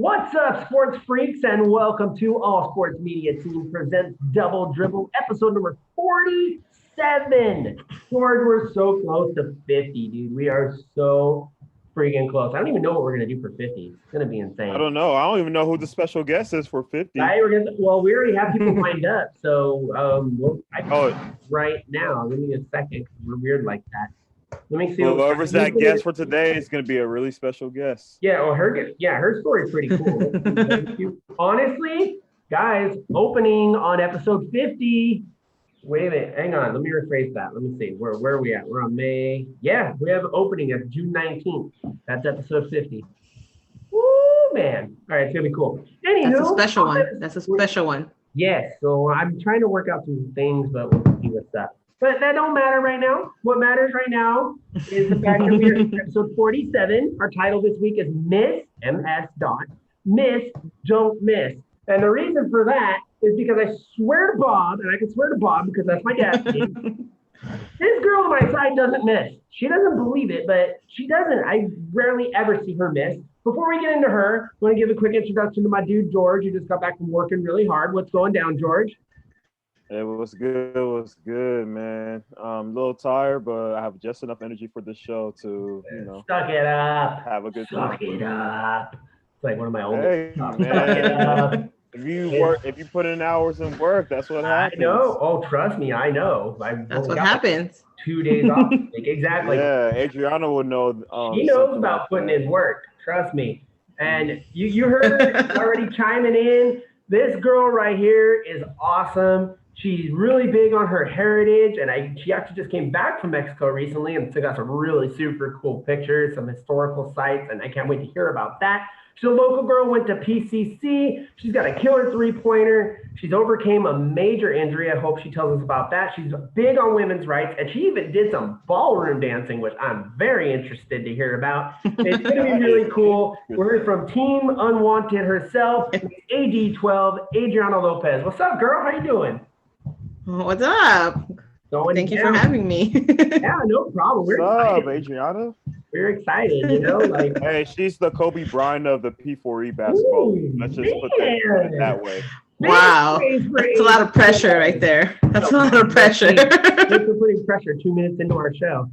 What's up, sports freaks, and welcome to All Sports Media Team presents Drbl, episode number 47. George, we're so close to 50, dude. We are so freaking close. I don't even know what we're going to do for 50. It's going to be insane. I don't know. I don't even know who the special guest is for 50. Well, we already have people lined up, so right now. Give me a second. We're weird like that. Let me see. Whoever's that guest for today is going to be a really special guest. Yeah, well, her story's pretty cool. Honestly, guys, opening on episode 50. Wait a minute, hang on. Let me rephrase that. Let me see. Where are we at? We're on May. Yeah, we have opening at June 19th. That's episode 50. Woo, man. All right, it's gonna be cool. Anywho, That's a special one. Yes. So I'm trying to work out some things, but we'll see what's up. But that don't matter right now. What matters right now is the fact that we're in episode 47. Our title this week is Miss MS. Miss Don't Miss. And the reason for that is because I swear to Bob, and I can swear to Bob because that's my dad's name. This girl on my side doesn't miss. She doesn't believe it, but she doesn't. I rarely ever see her miss. Before we get into her, I want to give a quick introduction to my dude, George, who just got back from working really hard. What's going down, George? It was good, man. A little tired, but I have just enough energy for the show to, Suck it up. Have a good time. Suck it up. It's like one of my oldest. Hey, man. Suck it up. If you put in hours in work, that's what happens. I know. Oh, trust me, I know. That's what happens. 2 days off. Exactly. Yeah, Adriana would know. She knows about putting in work. Trust me. And you heard already chiming in. This girl right here is awesome. She's really big on her heritage, and she actually just came back from Mexico recently and took out some really super cool pictures, some historical sites, and I can't wait to hear about that. She's a local girl, went to PCC. She's got a killer three-pointer. She's overcame a major injury. I hope she tells us about that. She's big on women's rights, and she even did some ballroom dancing, which I'm very interested to hear about. It's going to be really cool. We're from Team Unwanted herself, AD12, Adriana Lopez. What's up, girl? How you doing? What's up? Thank you for having me. Yeah, no problem. What's up, Adriana? We're excited, Hey, she's the Kobe Bryant of the P4E basketball. Let's just put it that way. Wow. That's a lot of pressure right there. That's a lot of pressure. Thanks for putting pressure 2 minutes into our show.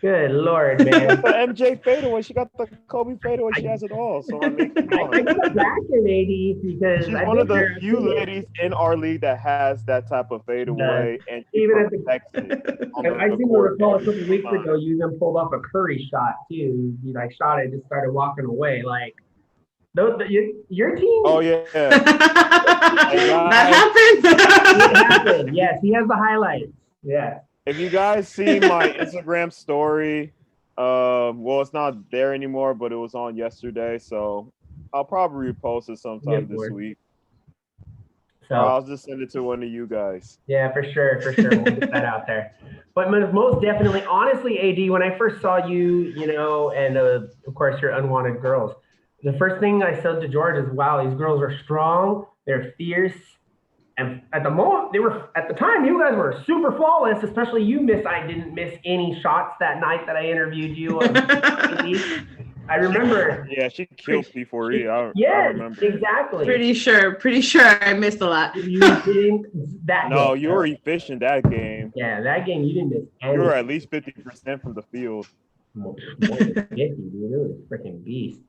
Good Lord, man. The MJ fadeaway. She got the Kobe fadeaway. She has it all. So I mean, come on. I got back in 80 because she's one of the few ladies in our league that has that type of fadeaway, and even at the I seem to recall a couple weeks ago you even pulled off a Curry shot too. You shot it, just started walking away. Your team. Oh yeah. That happened. It happened. Yes, he has the highlights. Yeah. If you guys see my Instagram story, it's not there anymore, but it was on yesterday, so I'll probably repost it sometime this week. So I'll just send it to one of you guys. Yeah, for sure. We'll get that out there. But most definitely, honestly, AD, when I first saw you, and of course your Unwanted Girls, the first thing I said to George is, wow, these girls are strong, they're fierce. And at the time, you guys were super flawless, especially you, Miss. I didn't miss any shots that night that I interviewed you. I remember. Yeah, she killed P4E. I remember. Exactly. Pretty sure I missed a lot. You didn't No, you were efficient that game. Yeah, that game you didn't miss anything. You were at least 50% from the field. More than 50, dude. It was a freaking beast.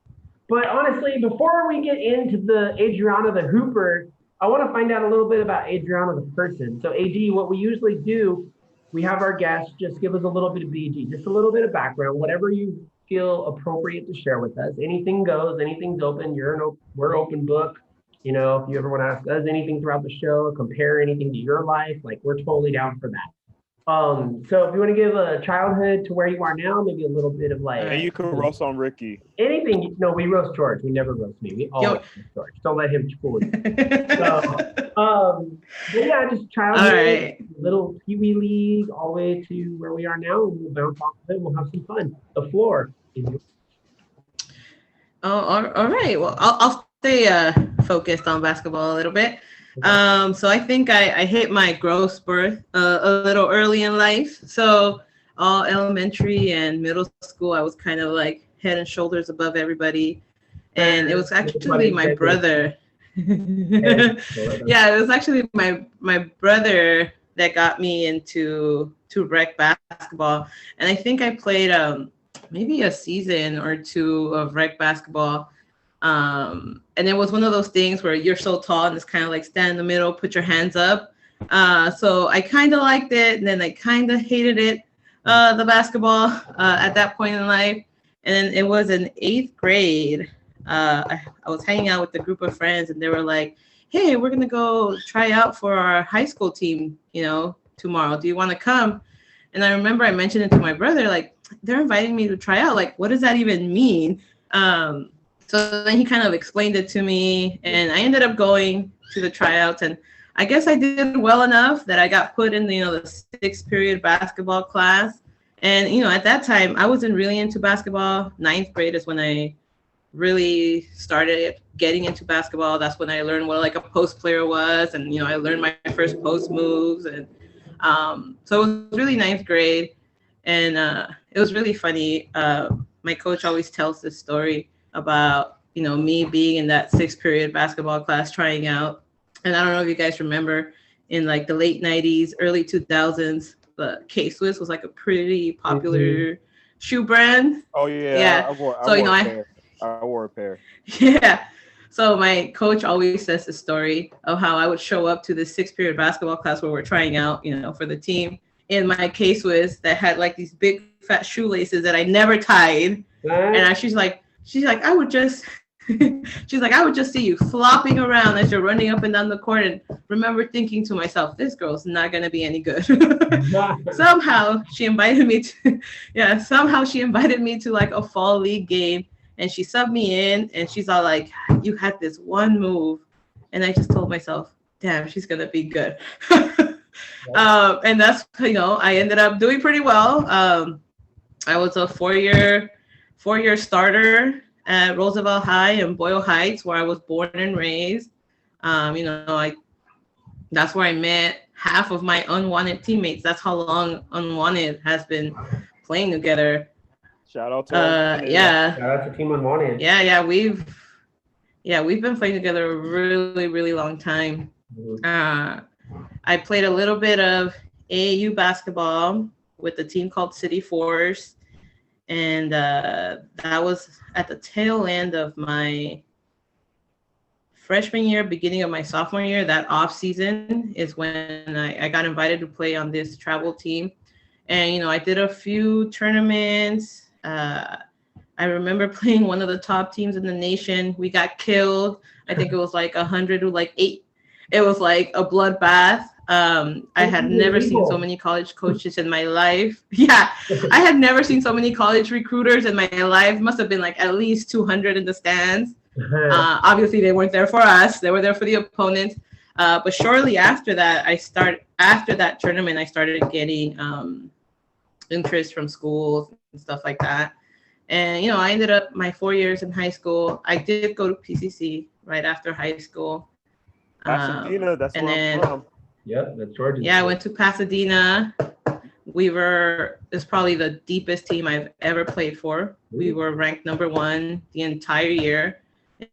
But honestly, before we get into the Adriana the Hooper, I want to find out a little bit about Adriana the person. So AD, what we usually do, we have our guests just give us a little bit of BG, just a little bit of background, whatever you feel appropriate to share with us. Anything goes, anything's open. We're open book. If you ever want to ask us anything throughout the show or compare anything to your life, we're totally down for that. So if you want to give a childhood to where you are now, maybe a little bit of And you could roast on Ricky. Anything. No, we roast George. We never roast me. We always roast George. Don't let him fool you. So, but yeah, just childhood, right. Little Pee Wee League, all the way to where we are now, and we'll bounce off of it. We'll have some fun. The floor is yours. Oh, all right. Well, I'll stay focused on basketball a little bit. So I think I hit my growth spurt a little early in life. So all elementary and middle school, I was kind of head and shoulders above everybody. and it was actually my brother. Yeah, it was actually my brother that got me into rec basketball, and I think I played maybe a season or two of rec basketball. And it was one of those things where you're so tall and it's kind of like stand in the middle, put your hands up. So I kind of liked it, and then I kind of hated it, the basketball at that point in life. And then it was in 8th grade. I was hanging out with a group of friends, and they were like, "Hey, we're gonna go try out for our high school team, tomorrow. Do you want to come?" And I remember I mentioned it to my brother, like, they're inviting me to try out. Like, what does that even mean? So then he kind of explained it to me, and I ended up going to the tryouts, and I guess I did well enough that I got put in the 6th period basketball class. And at that time I wasn't really into basketball. 9th grade is when I really started getting into basketball. That's when I learned what like a post player was, and I learned my first post moves. And so it was really 9th grade, and it was really funny. My coach always tells this story about me being in that 6th period basketball class trying out. And I don't know if you guys remember, in like the late 90s, early 2000s, the K-Swiss was like a pretty popular shoe brand. Oh yeah. Yeah. I wore a pair. Yeah. So my coach always says the story of how I would show up to the 6th period basketball class where we're trying out, for the team, in my K-Swiss that had like these big fat shoelaces that I never tied. And she's like, I would just see you flopping around as you're running up and down the court, and remember thinking to myself, this girl's not going to be any good. Somehow she invited me to like a fall league game, and she subbed me in, and she's all like, you had this one move. And I just told myself, damn, she's going to be good. And that's, I ended up doing pretty well. I was a four-year starter at Roosevelt High in Boyle Heights, where I was born and raised. That's where I met half of my Unwanted teammates. That's how long Unwanted has been playing together. Shout out to Shout out to Team Unwanted. Yeah, we've been playing together a really, really long time. I played a little bit of AAU basketball with a team called City Force. And that was at the tail end of my freshman year, beginning of my sophomore year. That off season is when I got invited to play on this travel team. And, I did a few tournaments. I remember playing one of the top teams in the nation. We got killed. I think it was like 100 to like 8. It was like a bloodbath. I had never seen so many college coaches in my life. Yeah, I had never seen so many college recruiters in my life. Must have been like at least 200 in the stands. Obviously, they weren't there for us. They were there for the opponent. But shortly after that, after that tournament, I started getting interest from schools and stuff like that. And, I ended up my 4 years in high school. I did go to PCC right after high school. Pasadena, that's where I'm from. Yep, that's Georgia. Yeah, I went to Pasadena. It's probably the deepest team I've ever played for. We were ranked number 1 the entire year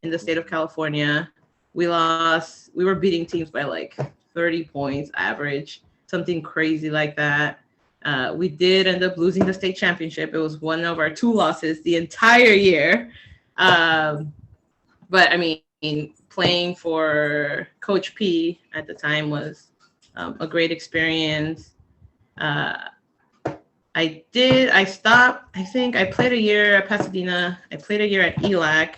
in the state of California. We were beating teams by like 30 points average, something crazy like that. We did end up losing the state championship. It was one of our 2 losses the entire year. But I mean, playing for Coach P at the time was a great experience. I stopped. I think I played a year at Pasadena. I played a year at ELAC.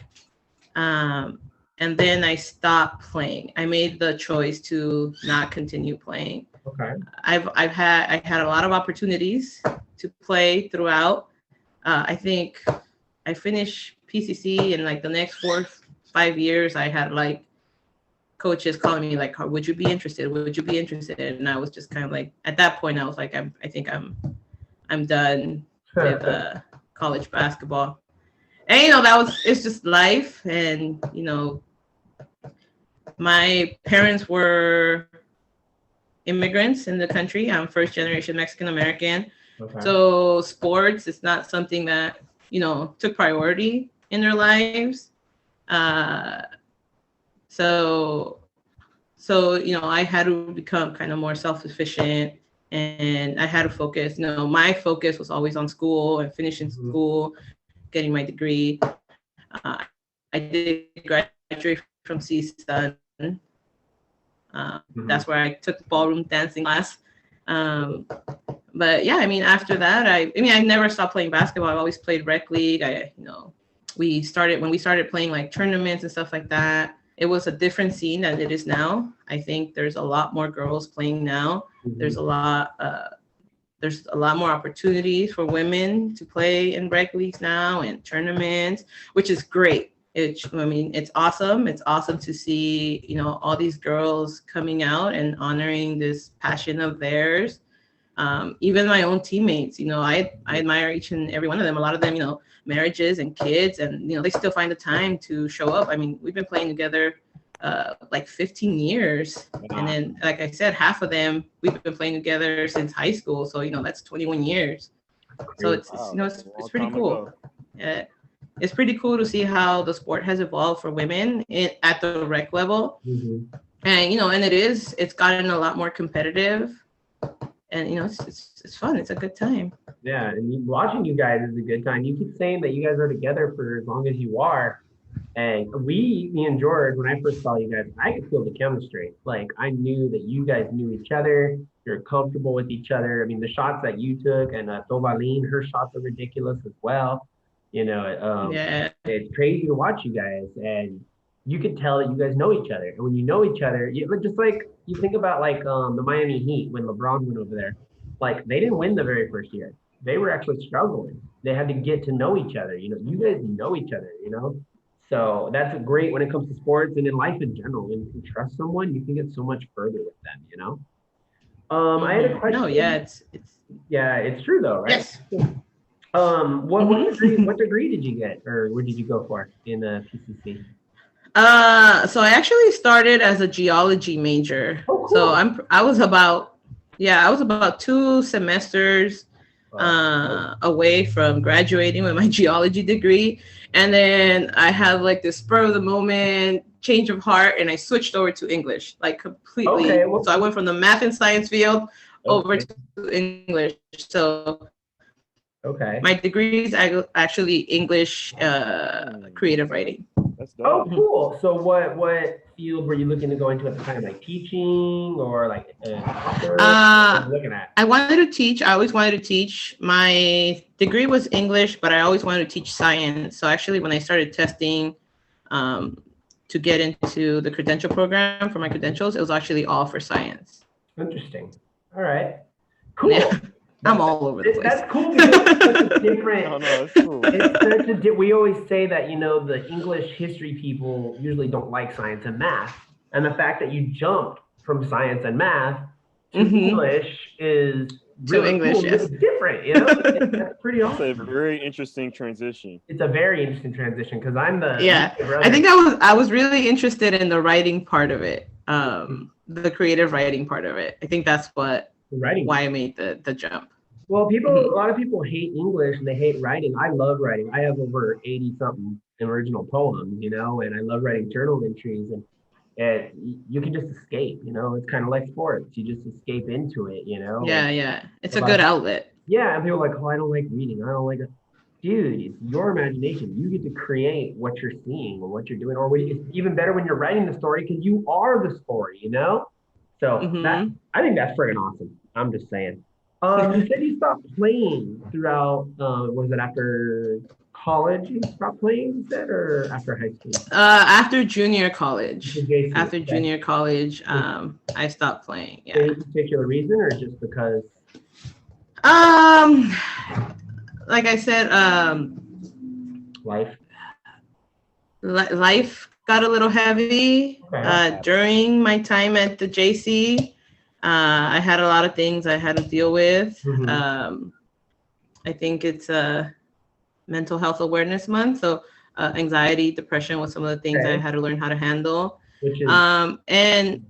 And then I stopped playing. I made the choice to not continue playing. Okay. I had a lot of opportunities to play throughout. I think I finished PCC in like the next 4-5 years. I had like coaches calling me like, would you be interested? Would you be interested? And I was just kind of like, at that point, I was like, I think I'm done with college basketball. And it's just life. And my parents were immigrants in the country. I'm first generation Mexican American. Okay. So sports is not something that took priority in their lives. So I had to become kind of more self-sufficient, and I had to focus. My focus was always on school and finishing school, getting my degree. I did graduate from CSUN. That's where I took the ballroom dancing class. But yeah, after that, I never stopped playing basketball. I've always played rec league. When we started playing like tournaments and stuff like that, it was a different scene than it is now. I think there's a lot more girls playing now. There's a lot more opportunities for women to play in rec leagues now and tournaments, which is great. It's awesome. It's awesome to see, all these girls coming out and honoring this passion of theirs. Even my own teammates, I admire each and every one of them. A lot of them, marriages and kids, and they still find the time to show up. We've been playing together like 15 years, and then, like I said, half of them we've been playing together since high school. So that's 21 years. So it's pretty cool. It's pretty cool to see how the sport has evolved for women at the rec level, and it's gotten a lot more competitive. And it's fun. It's a good time. Yeah, and watching you guys is a good time. You keep saying that you guys are together for as long as you are, and me and George, when I first saw you guys, I could feel the chemistry. Like, I knew that you guys knew each other. You're comfortable with each other. The shots that you took, and Dubl, her shots are ridiculous as well. It's crazy to watch you guys, and you could tell that you guys know each other. And when you know each other, just like you think about the Miami Heat when LeBron went over there, like, they didn't win the very first year. They were actually struggling. They had to get to know each other. You guys know each other, So that's great when it comes to sports and in life in general. When you can trust someone, you can get so much further with them, I had a question. No, yeah, it's true though, right? Yes. What degree did you get, or what did you go for in the PCC? So I actually started as a geology major. Oh, cool. So I was about 2 semesters away from graduating with my geology degree, and then I had like this spur of the moment change of heart, and I switched over to English, like, completely. Okay, well, so I went from the math and science field over to English. So my degree is actually English creative writing. That's dope. Oh, cool. So what field were you looking to go into at the time? Like teaching or like what were you looking at? I wanted to teach. I always wanted to teach. My degree was English, but I always wanted to teach science. So actually, when I started testing to get into the credential program for my credentials, it was actually all for science. Interesting. All right. Cool. Yeah. I'm all over the place. That's cool because it's such a different. Oh, no, it's cool. It's we always say that the English history people usually don't like science and math, and the fact that you jumped from science and math to English is really English, cool. yes. It's different, That's pretty awesome. It's a very interesting transition. It's a very interesting transition because I'm the I think I was really interested in the writing part of it, the creative writing part of it. I think that's why I made the jump. Well, a lot of people hate English and they hate writing. I love writing. I have over 80 something original poems, and I love writing journal entries, and you can just escape, it's kind of like sports. You just escape into it, Yeah. It's a good outlet. Yeah. And people are like, oh, I don't like reading. I don't like it. Dude, it's your imagination. You get to create what you're seeing or what you're doing, or it's even better when you're writing the story because you are the story, So I think that's friggin' awesome. I'm just saying. You said you stopped playing throughout, was it after college you stopped playing, you said, or after high school? After junior college. After junior college, I stopped playing, yeah. Any particular reason or just because? Like I said, life got a little heavy during my time at the JC. I had a lot of things I had to deal with. I think it's Mental Health Awareness Month, so anxiety, depression was some of the things I had to learn how to handle. And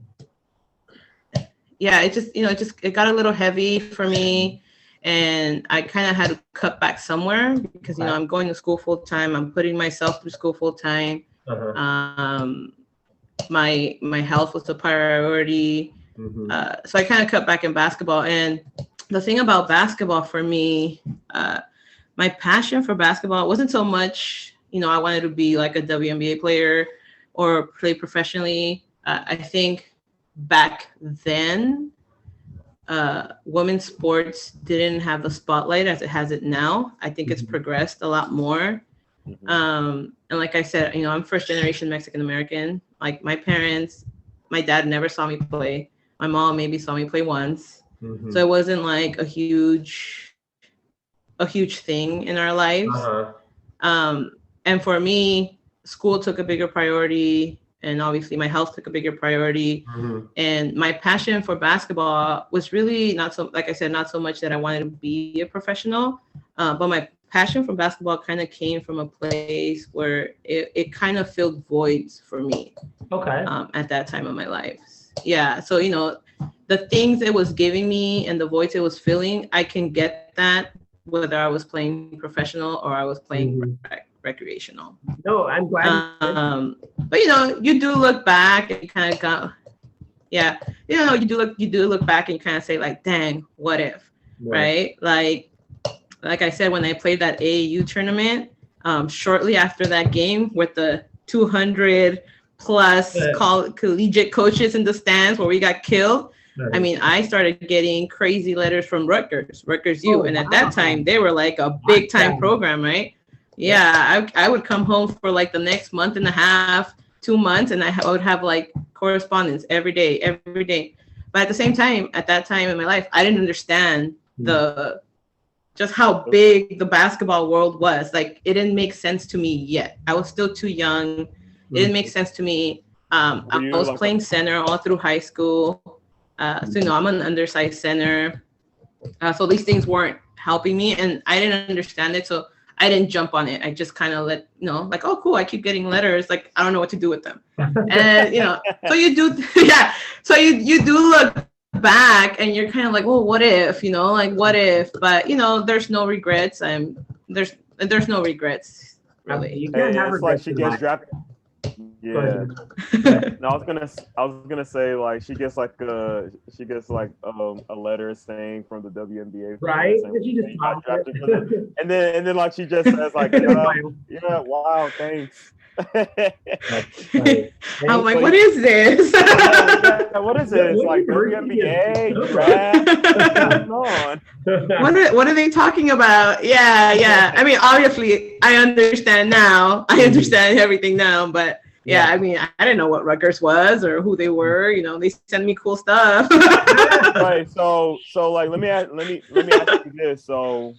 yeah, it got a little heavy for me, and I kind of had to cut back somewhere because I'm going to school full time. I'm putting myself through school full time. Uh-huh. My health was a priority. So I kind of cut back in basketball. And the thing about basketball for me, my passion for basketball wasn't so much, I wanted to be like a WNBA player or play professionally. I think back then, women's sports didn't have the spotlight as it has it now. I think it's progressed a lot more. And like I said, I'm first generation Mexican American. Like my dad never saw me play. My mom maybe saw me play once. So it wasn't like a huge thing in our lives. And for me, school took a bigger priority, and obviously my health took a bigger priority. And my passion for basketball was really not so, like I said, not so much that I wanted to be a professional, but my passion for basketball kind of came from a place where it kind of filled voids for me. At that time of my life. Yeah. So, the things it was giving me and the voids it was filling, I can get that whether I was playing professional or I was playing recreational. No, I'm glad. But you do look back and you kind of go, yeah, you do look back and you kind of say like, dang, what if, right? Like I said, when I played that AAU tournament, shortly after that game with the 200 plus collegiate coaches in the stands where we got killed. I mean, I started getting crazy letters from Rutgers U. And at that time, they were like a big time program, right? Yeah, I would come home for like the next month and a half, 2 months, and I would have like correspondence every day. But at the same time, at that time in my life, I didn't understand just how big the basketball world was. Like, it didn't make sense to me yet. I was still too young. It didn't make sense to me. I was playing center all through high school. So, I'm an undersized center. So these things weren't helping me, and I didn't understand it. So I didn't jump on it. I just kind of let, like, oh, cool, I keep getting letters. Like, I don't know what to do with them. And, so you do, So you do look back and you're kind of like, well, what if, what if? But, there's no regrets. There's no regrets, really. You can't have regrets. Like she gets drafted. Yeah. No, I was gonna say like she gets like a letter saying from the WNBA, right? She just and then like she just says like yeah, wow, thanks. I'm like, what is this? What is it? It's like WNBA draft. What are they talking about? Yeah. I mean, obviously, I understand now. I understand everything now, but. Yeah, I mean, I didn't know what Rutgers was or who they were. They send me cool stuff. Right. So like, let me ask you this. So,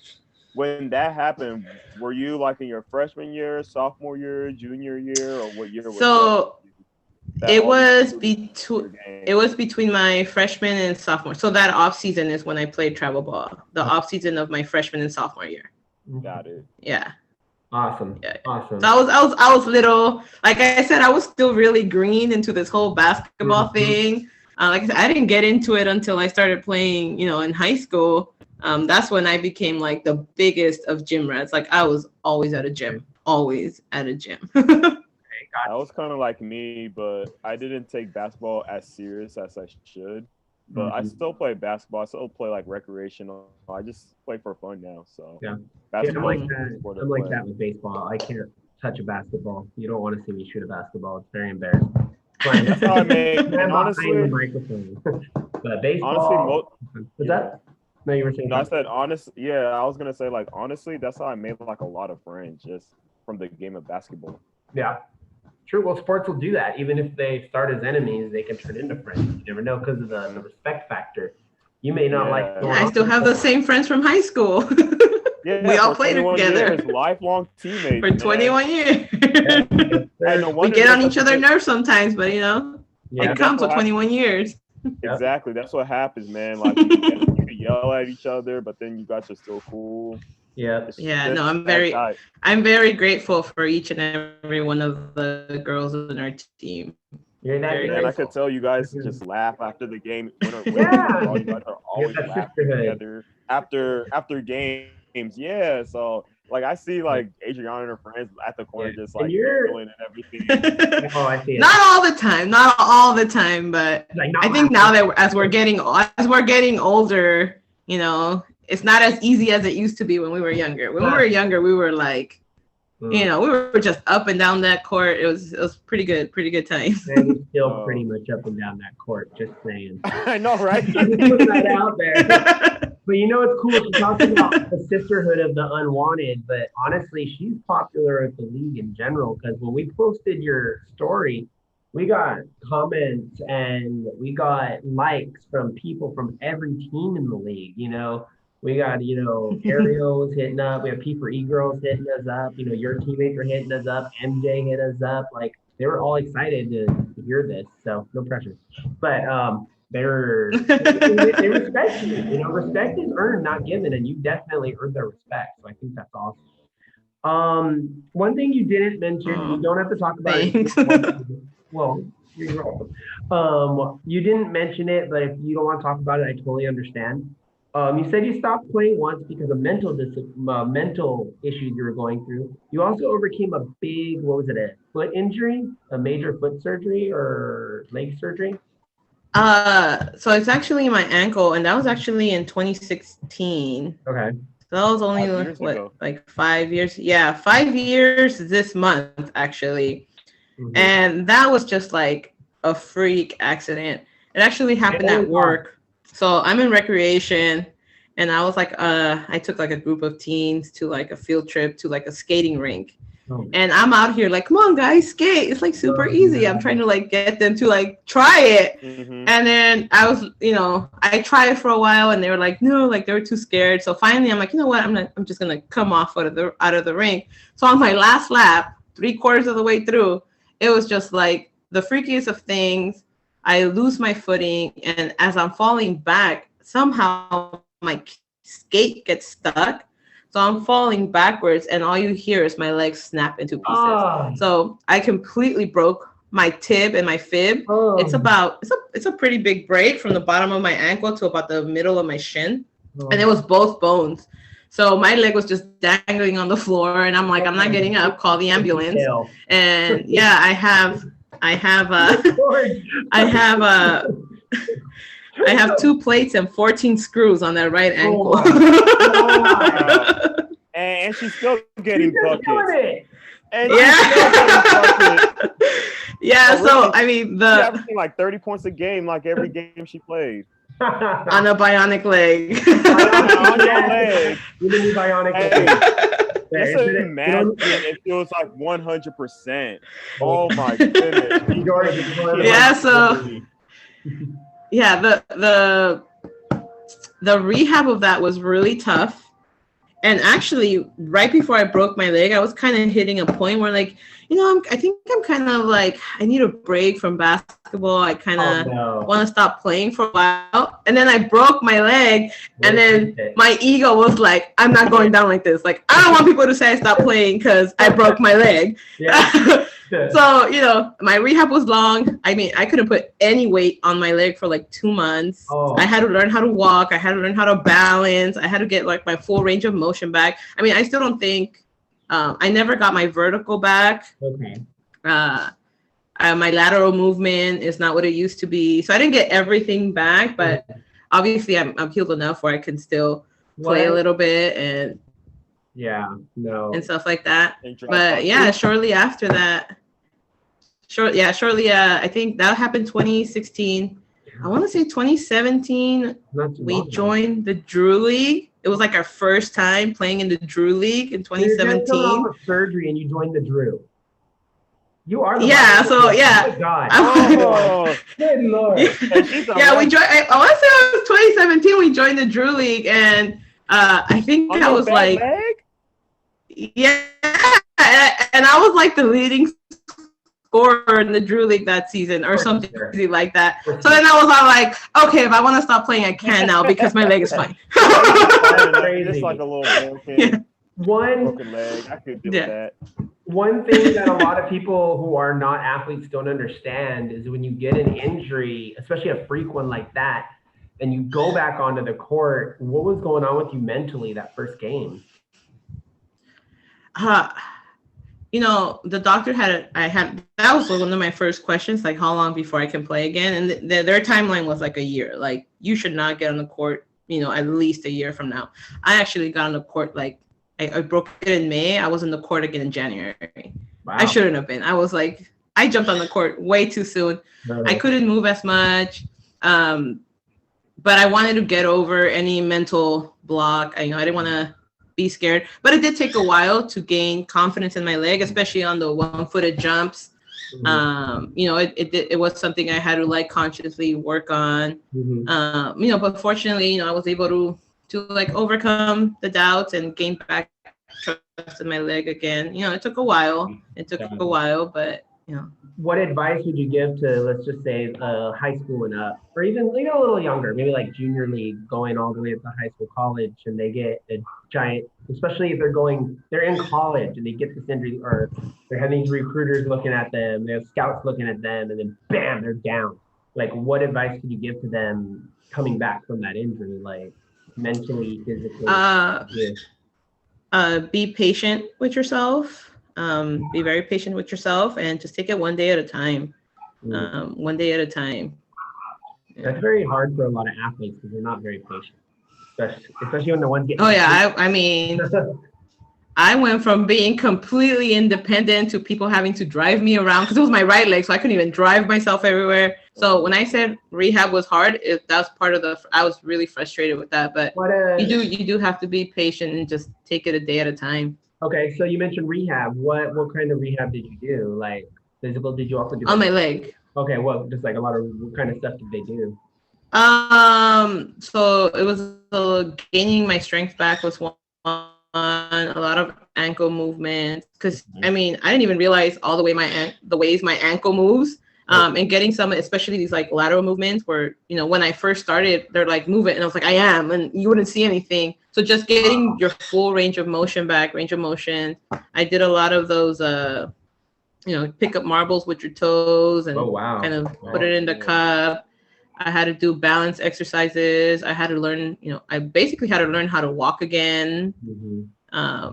when that happened, were you like in your freshman year, sophomore year, junior year, or what year? It was between my freshman and sophomore. So that off season is when I played travel ball. The off season of my freshman and sophomore year. Got it. Yeah. Awesome. Yeah. Awesome. So I was little, like I said, I was still really green into this whole basketball thing. Like I said, I didn't get into it until I started playing, in high school. That's when I became like the biggest of gym rats. Like I was always at a gym. That was kind of like me, but I didn't take basketball as serious as I should. But I still play basketball. I still play like recreational. I just play for fun now. So basketball. I'm like that with baseball. I can't touch a basketball. You don't want to see me shoot a basketball. It's very embarrassing. That's how I make. Honestly, the microphone. But baseball. Honestly, that? No, you were saying. No, I said honest. Yeah, I was gonna say like honestly, that's how I made like a lot of friends just from the game of basketball. Yeah. True. Well, sports will do that. Even if they start as enemies, they can turn into friends. You never know because of the respect factor. You may not like. I still have the same friends from high school. Yeah, we all played together. Years, lifelong teammates. For 21 years. We get on each other's nerves sometimes, but it comes with 21 years. Exactly. That's what happens, man. Like you can yell at each other, but then you guys are still cool. Yeah. No, I'm very grateful for each and every one of the girls on our team. And I could tell you guys just laugh after the game. You guys are always laughing together after games. Yeah. So Like I see like Adriana and her friends at the corner just like giggling and everything. Oh, I see it. Not all the time, but Like, I think now that as we're getting older, you know, it's not as easy as it used to be when we were younger. When we were younger, we were like, you know, we were just up and down that court. It was pretty good times. And it's still pretty much up and down that court. Just saying. I know, right? Just put that out there. But you know, it's cool. She talks about the sisterhood of the unwanted, but honestly, she's popular at the league in general because when we posted your story, we got comments and we got likes from people from every team in the league. You know, we got, you know, Ariel's hitting up. We have P4E girls hitting us up. You know, your teammates are hitting us up. MJ hit us up. Like, they were all excited to hear this. So, no pressure. But, they respect you. You know, respect is earned, not given, and you definitely earned their respect. So I think that's awesome. One thing you didn't mention, you don't have to talk about it. Well, you're welcome. You didn't mention it, but if you don't want to talk about it, I totally understand. You said you stopped playing once because of mental issues you were going through. You also overcame a big, a foot injury, a major foot surgery or leg surgery? So it's actually my ankle, and that was actually in 2016. Okay. So that was only like 5 years. Yeah, 5 years this month actually. Mm-hmm. And that was just like a freak accident. It actually happened at work. So I'm in recreation, and I was like, I took like a group of teens to like a field trip to like a skating rink. And I'm out here like, come on guys, skate. It's like super easy. I'm trying to like get them to like try it. Mm-hmm. And then I was, you know, I tried it for a while and they were like, no, like they were too scared. So finally I'm like, you know what? I'm just going to come off out of the rink. So on my last lap, 3/4 of the way through, it was just like the freakiest of things. I lose my footing. And as I'm falling back, somehow my skate gets stuck. So I'm falling backwards, and all you hear is my legs snap into pieces. So I completely broke my tib and my fib. It's a pretty big break from the bottom of my ankle to about the middle of my shin, and it was both bones. So my leg was just dangling on the floor, and I'm like, I'm not getting up. Call the ambulance. And yeah, I have 2 plates and 14 screws on that right ankle. And she's still getting buckets. Yeah, so I mean, she's averaging like 30 points a game, like every game she played. On a bionic leg. On your leg. You need bionic leg. Just imagine it feels like 100%. Oh my goodness. Yeah, so yeah, the rehab of that was really tough. And actually, right before I broke my leg, I was kind of hitting a point where, like, you know, I think I'm kind of like, I need a break from basketball. I kind of want to stop playing for a while. And then I broke my leg, and then my ego was like, I'm not going down like this. Like, I don't want people to say I stopped playing because I broke my leg. Yeah. So, you know, my rehab was long. I mean, I couldn't put any weight on my leg for like 2 months. I had to learn how to walk. I had to learn how to balance. I had to get like my full range of motion back. I mean, I still don't think, I never got my vertical back. Okay. My lateral movement is not what it used to be. So I didn't get everything back, but obviously I'm healed enough where I can still play a little bit and stuff like that. But yeah, shortly after that, I think that happened 2016. I want to say 2017, we joined the Drbl League. It was like our first time playing in the Drbl League in 2017. You had surgery and you joined the Drbl. You are the good Lord. Yeah, we joined. I want to say it was 2017. We joined the Drbl League, and I think that was like, yeah, and I was like the leading scorer in the Drbl League that season or something crazy like that. So then I was all like, okay, if I want to stop playing, I can now because my leg is fine. Just like a little broken leg. I could do that. One thing that a lot of people who are not athletes don't understand is when you get an injury, especially a freak one like that, and you go back onto the court, what was going on with you mentally that first game? You know, the doctor that was one of my first questions, like how long before I can play again, and their timeline was like a year. Like, you should not get on the court, you know, at least a year from now. I actually got on the court, like, I broke it in May. I was in the court again in January. Wow. I shouldn't have been. I was like, I jumped on the court way too soon. I couldn't move as much. But I wanted to get over any mental block. I didn't want to be scared, but it did take a while to gain confidence in my leg, especially on the one-footed jumps. Mm-hmm. It was something I had to like consciously work on. Mm-hmm. But fortunately, I was able to like overcome the doubts and gain back trust in my leg again. It took a while. But What advice would you give to, let's just say, high school and up, or even a little younger, maybe like junior league, going all the way up to high school, college, and they get a giant, especially if they're in college and they get this injury, or they're having these recruiters looking at them, they have scouts looking at them, and then bam, they're down. Like, what advice could you give to them coming back from that injury, like mentally, physically? Be patient with yourself. Be very patient with yourself and just take it one day at a time. One day at a time. That's very hard for a lot of athletes because they're not very patient, especially when the ones get. Oh yeah, I mean, I went from being completely independent to people having to drive me around because it was my right leg, so I couldn't even drive myself everywhere. So when I said rehab was hard, that's part of I was really frustrated with that. But you do have to be patient and just take it a day at a time. Okay, so you mentioned rehab. What kind of rehab did you do? Like physical? Did you also do on my leg? Okay, well, just like what kind of stuff did they do? So it was gaining my strength back was one. A lot of ankle movements because I didn't even realize all the ways my ankle moves. And getting some, especially these like lateral movements where, when I first started, they're like, move it. And I was like, I am. And you wouldn't see anything. So just getting your full range of motion back, range of motion. I did a lot of those, pick up marbles with your toes and kind of put it in the cup. I had to do balance exercises. I had to learn, I basically had to learn how to walk again. Mm-hmm.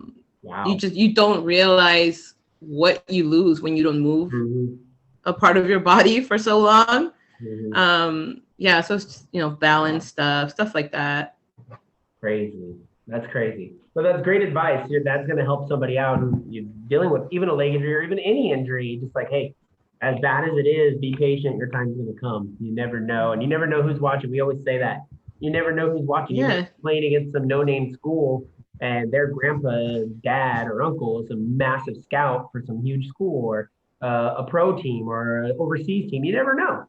You don't realize what you lose when you don't move. Mm-hmm. A part of your body for so long. Mm-hmm. So it's just, balance stuff like that. Crazy. That's crazy. But that's great advice. That's going to help somebody out who you're dealing with even a leg injury or even any injury. Just like, hey, as bad as it is, be patient. Your time's going to come. You never know. And you never know who's watching. We always say that. You never know who's watching. Yeah. You're playing against some no-name school and their grandpa, dad, or uncle is a massive scout for some huge school, or a pro team or an overseas team. You never know.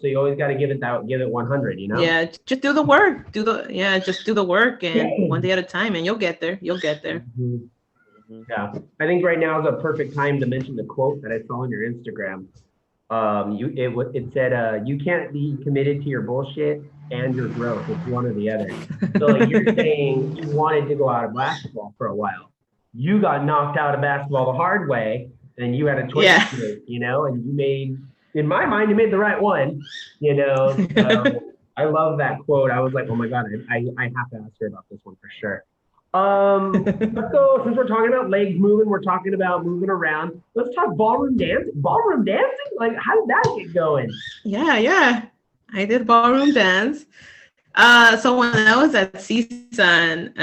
So you always got to give it 100, Yeah, just do the work. Just do the work and one day at a time, and you'll get there. Mm-hmm. Yeah. I think right now is a perfect time to mention the quote that I saw on your Instagram. It said, you can't be committed to your bullshit and your growth. It's one or the other. So like you're saying you wanted to go out of basketball for a while. You got knocked out of basketball the hard way. And you had a choice to make, and you made, in my mind, you made the right one, So I love that quote. I was like, oh my God, I have to ask her about this one for sure. Let's go, since we're talking about legs moving, we're talking about moving around. Let's talk ballroom dancing. Ballroom dancing? Like, how did that get going? Yeah. I did ballroom dance. So when I was at CSUN,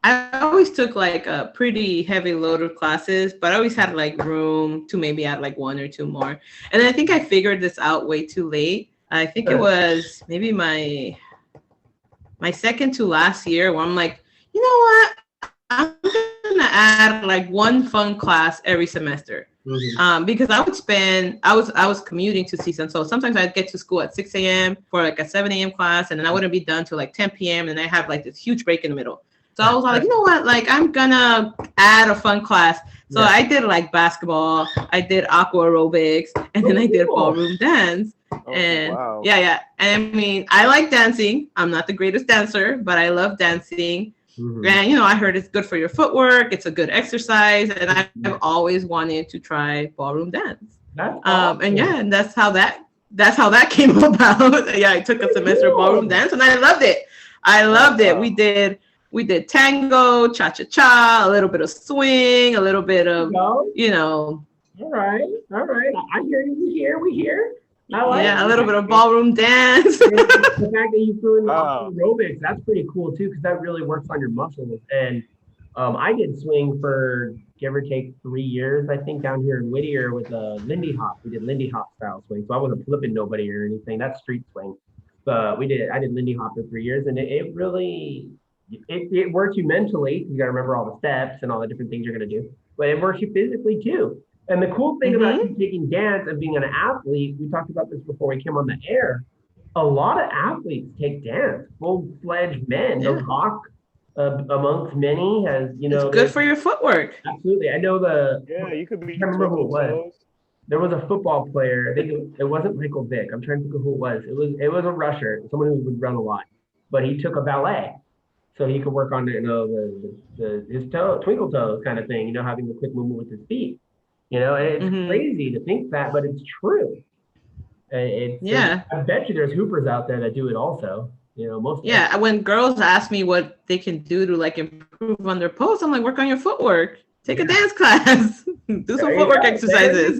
I always took like a pretty heavy load of classes, but I always had like room to maybe add like one or two more. And I think I figured this out way too late. I think it was maybe my second to last year where I'm like, you know what? I'm gonna add like one fun class every semester. Mm-hmm. Because I was commuting to CSUN, so sometimes I'd get to school at 6 a.m. for like a 7 a.m. class, and then I wouldn't be done till like 10 p.m. and I have like this huge break in the middle. So I was like, you know what? Like, I'm gonna add a fun class. So I did like basketball, I did aqua aerobics, and then I did ballroom dance. And And I like dancing. I'm not the greatest dancer, but I love dancing. Mm-hmm. And I heard it's good for your footwork. It's a good exercise, and I've always wanted to try ballroom dance. That's awesome. And that's how that came about. I took a semester of ballroom dance, and I loved it. I loved it. We did tango, cha-cha-cha, a little bit of swing, a little bit of, you know. All right. I hear you. We hear. I like a little bit of ballroom dance. The fact that you threw in the aerobics, that's pretty cool too, because that really works on your muscles. And I did swing for give or take 3 years, I think, down here in Whittier with Lindy Hop. We did Lindy Hop style swing, so I wasn't flipping nobody or anything. That's street swing. But I did Lindy Hop for 3 years, and it really works you mentally. You got to remember all the steps and all the different things you're going to do, but it works you physically too. And the cool thing about you taking dance and being an athlete, we talked about this before we came on the air. A lot of athletes take dance, full-fledged men. The Rock, amongst many, has it's good for your footwork. Absolutely, I know you could be. I can't remember who it was. There was a football player. I think it wasn't Michael Vick. I'm trying to think of who it was. It was a rusher, someone who would run a lot, but he took a ballet, so he could work on his twinkle toes kind of thing. Having the quick movement with his feet. It's crazy to think that, but it's true. I bet you there's hoopers out there that do it also. Most. Yeah, when girls ask me what they can do to like improve on their pose, I'm like, work on your footwork. Take a dance class. Do some footwork exercises.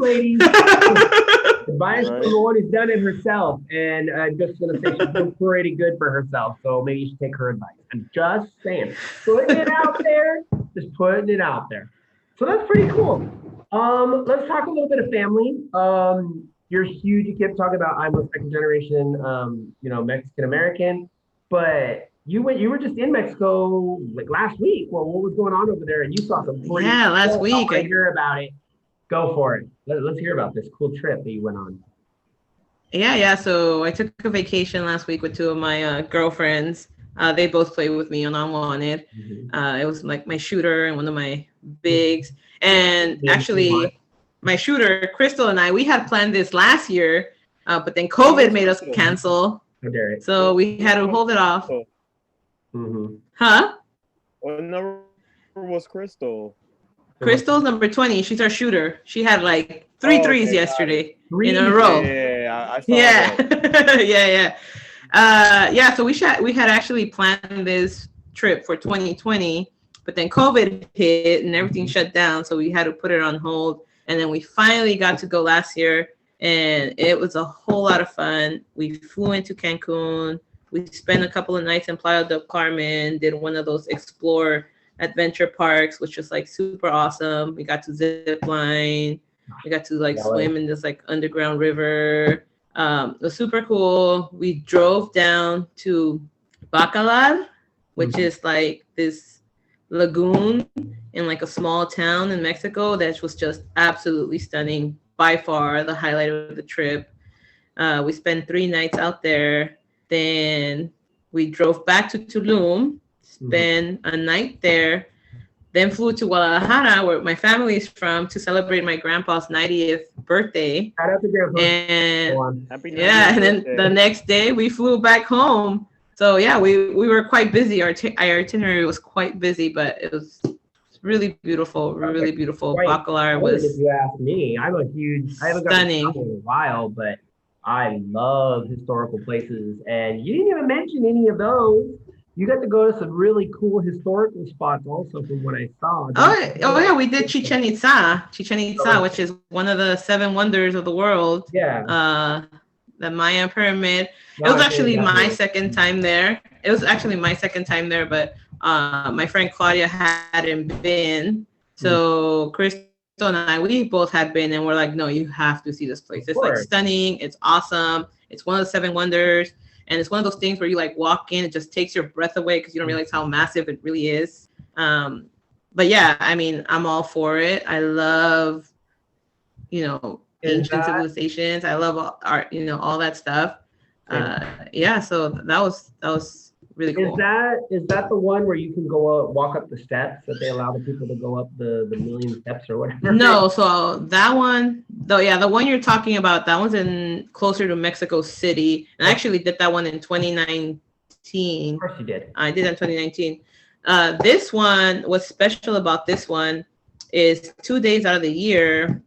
Advice from the one who's done it herself, and I'm just gonna say she's doing pretty good for herself. So maybe you should take her advice. I'm just saying, putting it out there. Just putting it out there. So that's pretty cool. Let's talk a little bit of family. You're huge. You kept talking about I'm a second generation, Mexican American, but you were just in Mexico like last week. Well, what was going on over there? And you saw some pretty last week. I hear about it. Go for it. Let's hear about this cool trip that you went on. Yeah. So I took a vacation last week with two of my girlfriends. They both played with me on Unwanted. It was like my shooter and one of my bigs. And actually, my shooter, Crystal, and we had planned this last year, but then COVID made us cancel. So we had to hold it off. Huh? What number was Crystal? Crystal's number 20. She's our shooter. She had like three threes yesterday in a row. Yeah, I saw that. Yeah. So we had actually planned this trip for 2020, but then COVID hit and everything shut down, so we had to put it on hold. And then we finally got to go last year, and it was a whole lot of fun. We flew into Cancun. We spent a couple of nights in Playa del Carmen, did one of those explore adventure parks, which was like super awesome. We got to zip line. We got to like swim in this like underground river. It was super cool. We drove down to Bacalar, which is like this lagoon in like a small town in Mexico that was just absolutely stunning. By far the highlight of the trip. We spent 3 nights out there. Then we drove back to Tulum, spent a night there, then flew to Guadalajara, where my family is from, to celebrate my grandpa's 90th birthday. Shout out to Grandpa. And and then the next day we flew back home. So yeah, we were quite busy. Our itinerary was quite busy, but it was really beautiful, really beautiful. Bacalar was. If you ask me, I haven't stunning. Gone to in a while, but I love historical places, and you didn't even mention any of those. You got to go to some really cool historical spots also from what I saw. Oh yeah, we did Chichen Itza, which is one of the 7 wonders of the world. Yeah. The Mayan pyramid. It was actually my second time there. But my friend Claudia hadn't been. So Crystal and we both had been, and we're like, no, you have to see this place. It's like stunning. It's awesome. It's one of the 7 wonders. And it's one of those things where you like walk in, it just takes your breath away because you don't realize how massive it really is. But yeah, I mean, I'm all for it. I love, ancient civilizations. I love art, all that stuff. So that was really cool. Is that the one where you can go walk up the steps that they allow the people to go up the million steps or whatever? No, so that one, the one you're talking about, that one's in closer to Mexico City. And I actually did that one in 2019. Of course you did. I did it in 2019. This one, what's special about this one is 2 days out of the year,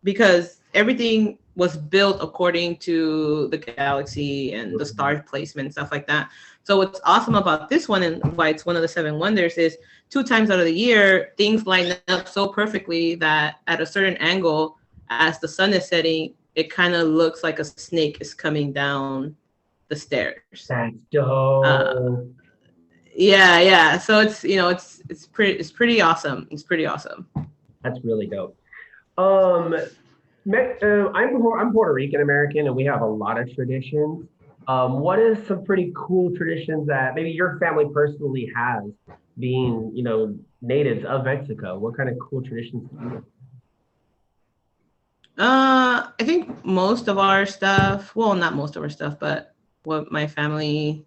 because everything was built according to the galaxy and the star placement and stuff like that. So what's awesome about this one and why it's one of the 7 wonders is 2 times out of the year, things line up so perfectly that at a certain angle, as the sun is setting, it kind of looks like a snake is coming down the stairs. That's dope. Yeah. So it's pretty awesome. It's pretty awesome. That's really dope. I'm Puerto Rican American, and we have a lot of traditions. What is some pretty cool traditions that maybe your family personally has, being natives of Mexico? What kind of cool traditions do you have? I think most of our stuff, well, not most of our stuff, but what my family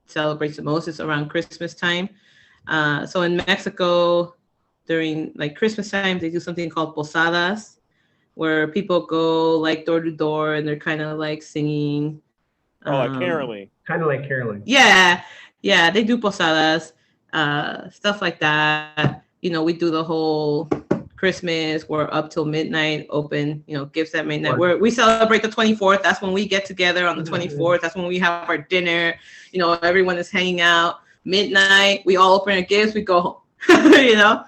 celebrates the most is around Christmas time. So in Mexico, during like Christmas time, they do something called posadas, where people go like door to door and they're kind of like singing. Like caroling. Kind of like caroling. Yeah, they do posadas, stuff like that. We do the whole Christmas. We're up till midnight, open, gifts at midnight. We celebrate the 24th. That's when we get together on the 24th. That's when we have our dinner. Everyone is hanging out. Midnight, we all open our gifts. We go home. Right.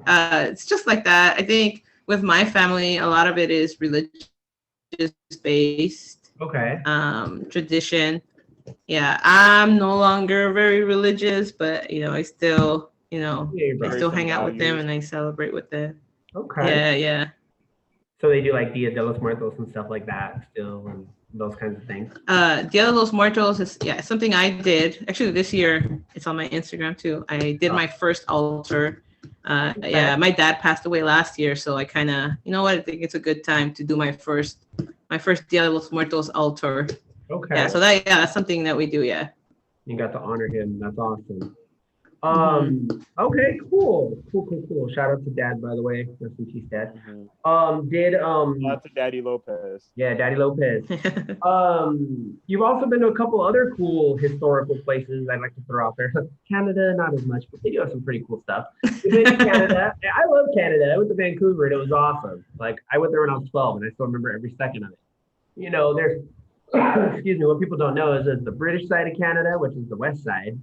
It's just like that. I think with my family, a lot of it is religious based. Okay. Tradition. Yeah, I'm no longer very religious, but I still, I still hang out with them and I celebrate with them. Okay. Yeah. So they do like Dia de los Muertos and stuff like that still, and those kinds of things. Dia de los Muertos is something I did. Actually, this year it's on my Instagram too. I did my first altar. Yeah, my dad passed away last year, so I kind of, I think it's a good time to do my first Dia de los Muertos altar. Okay. Yeah, so that's something that we do. Yeah. You got to honor him. That's awesome. Okay, cool. Shout out to Dad, by the way. Rest in peace, Dad. Shout out to Daddy Lopez. Yeah, Daddy Lopez. You've also been to a couple other cool historical places I'd like to throw out there. Canada, not as much, but they do have some pretty cool stuff. You've been to Canada. I love Canada. I went to Vancouver and it was awesome. Like, I went there when I was 12 and I still remember every second of it. There's excuse me, what people don't know is there's the British side of Canada, which is the west side.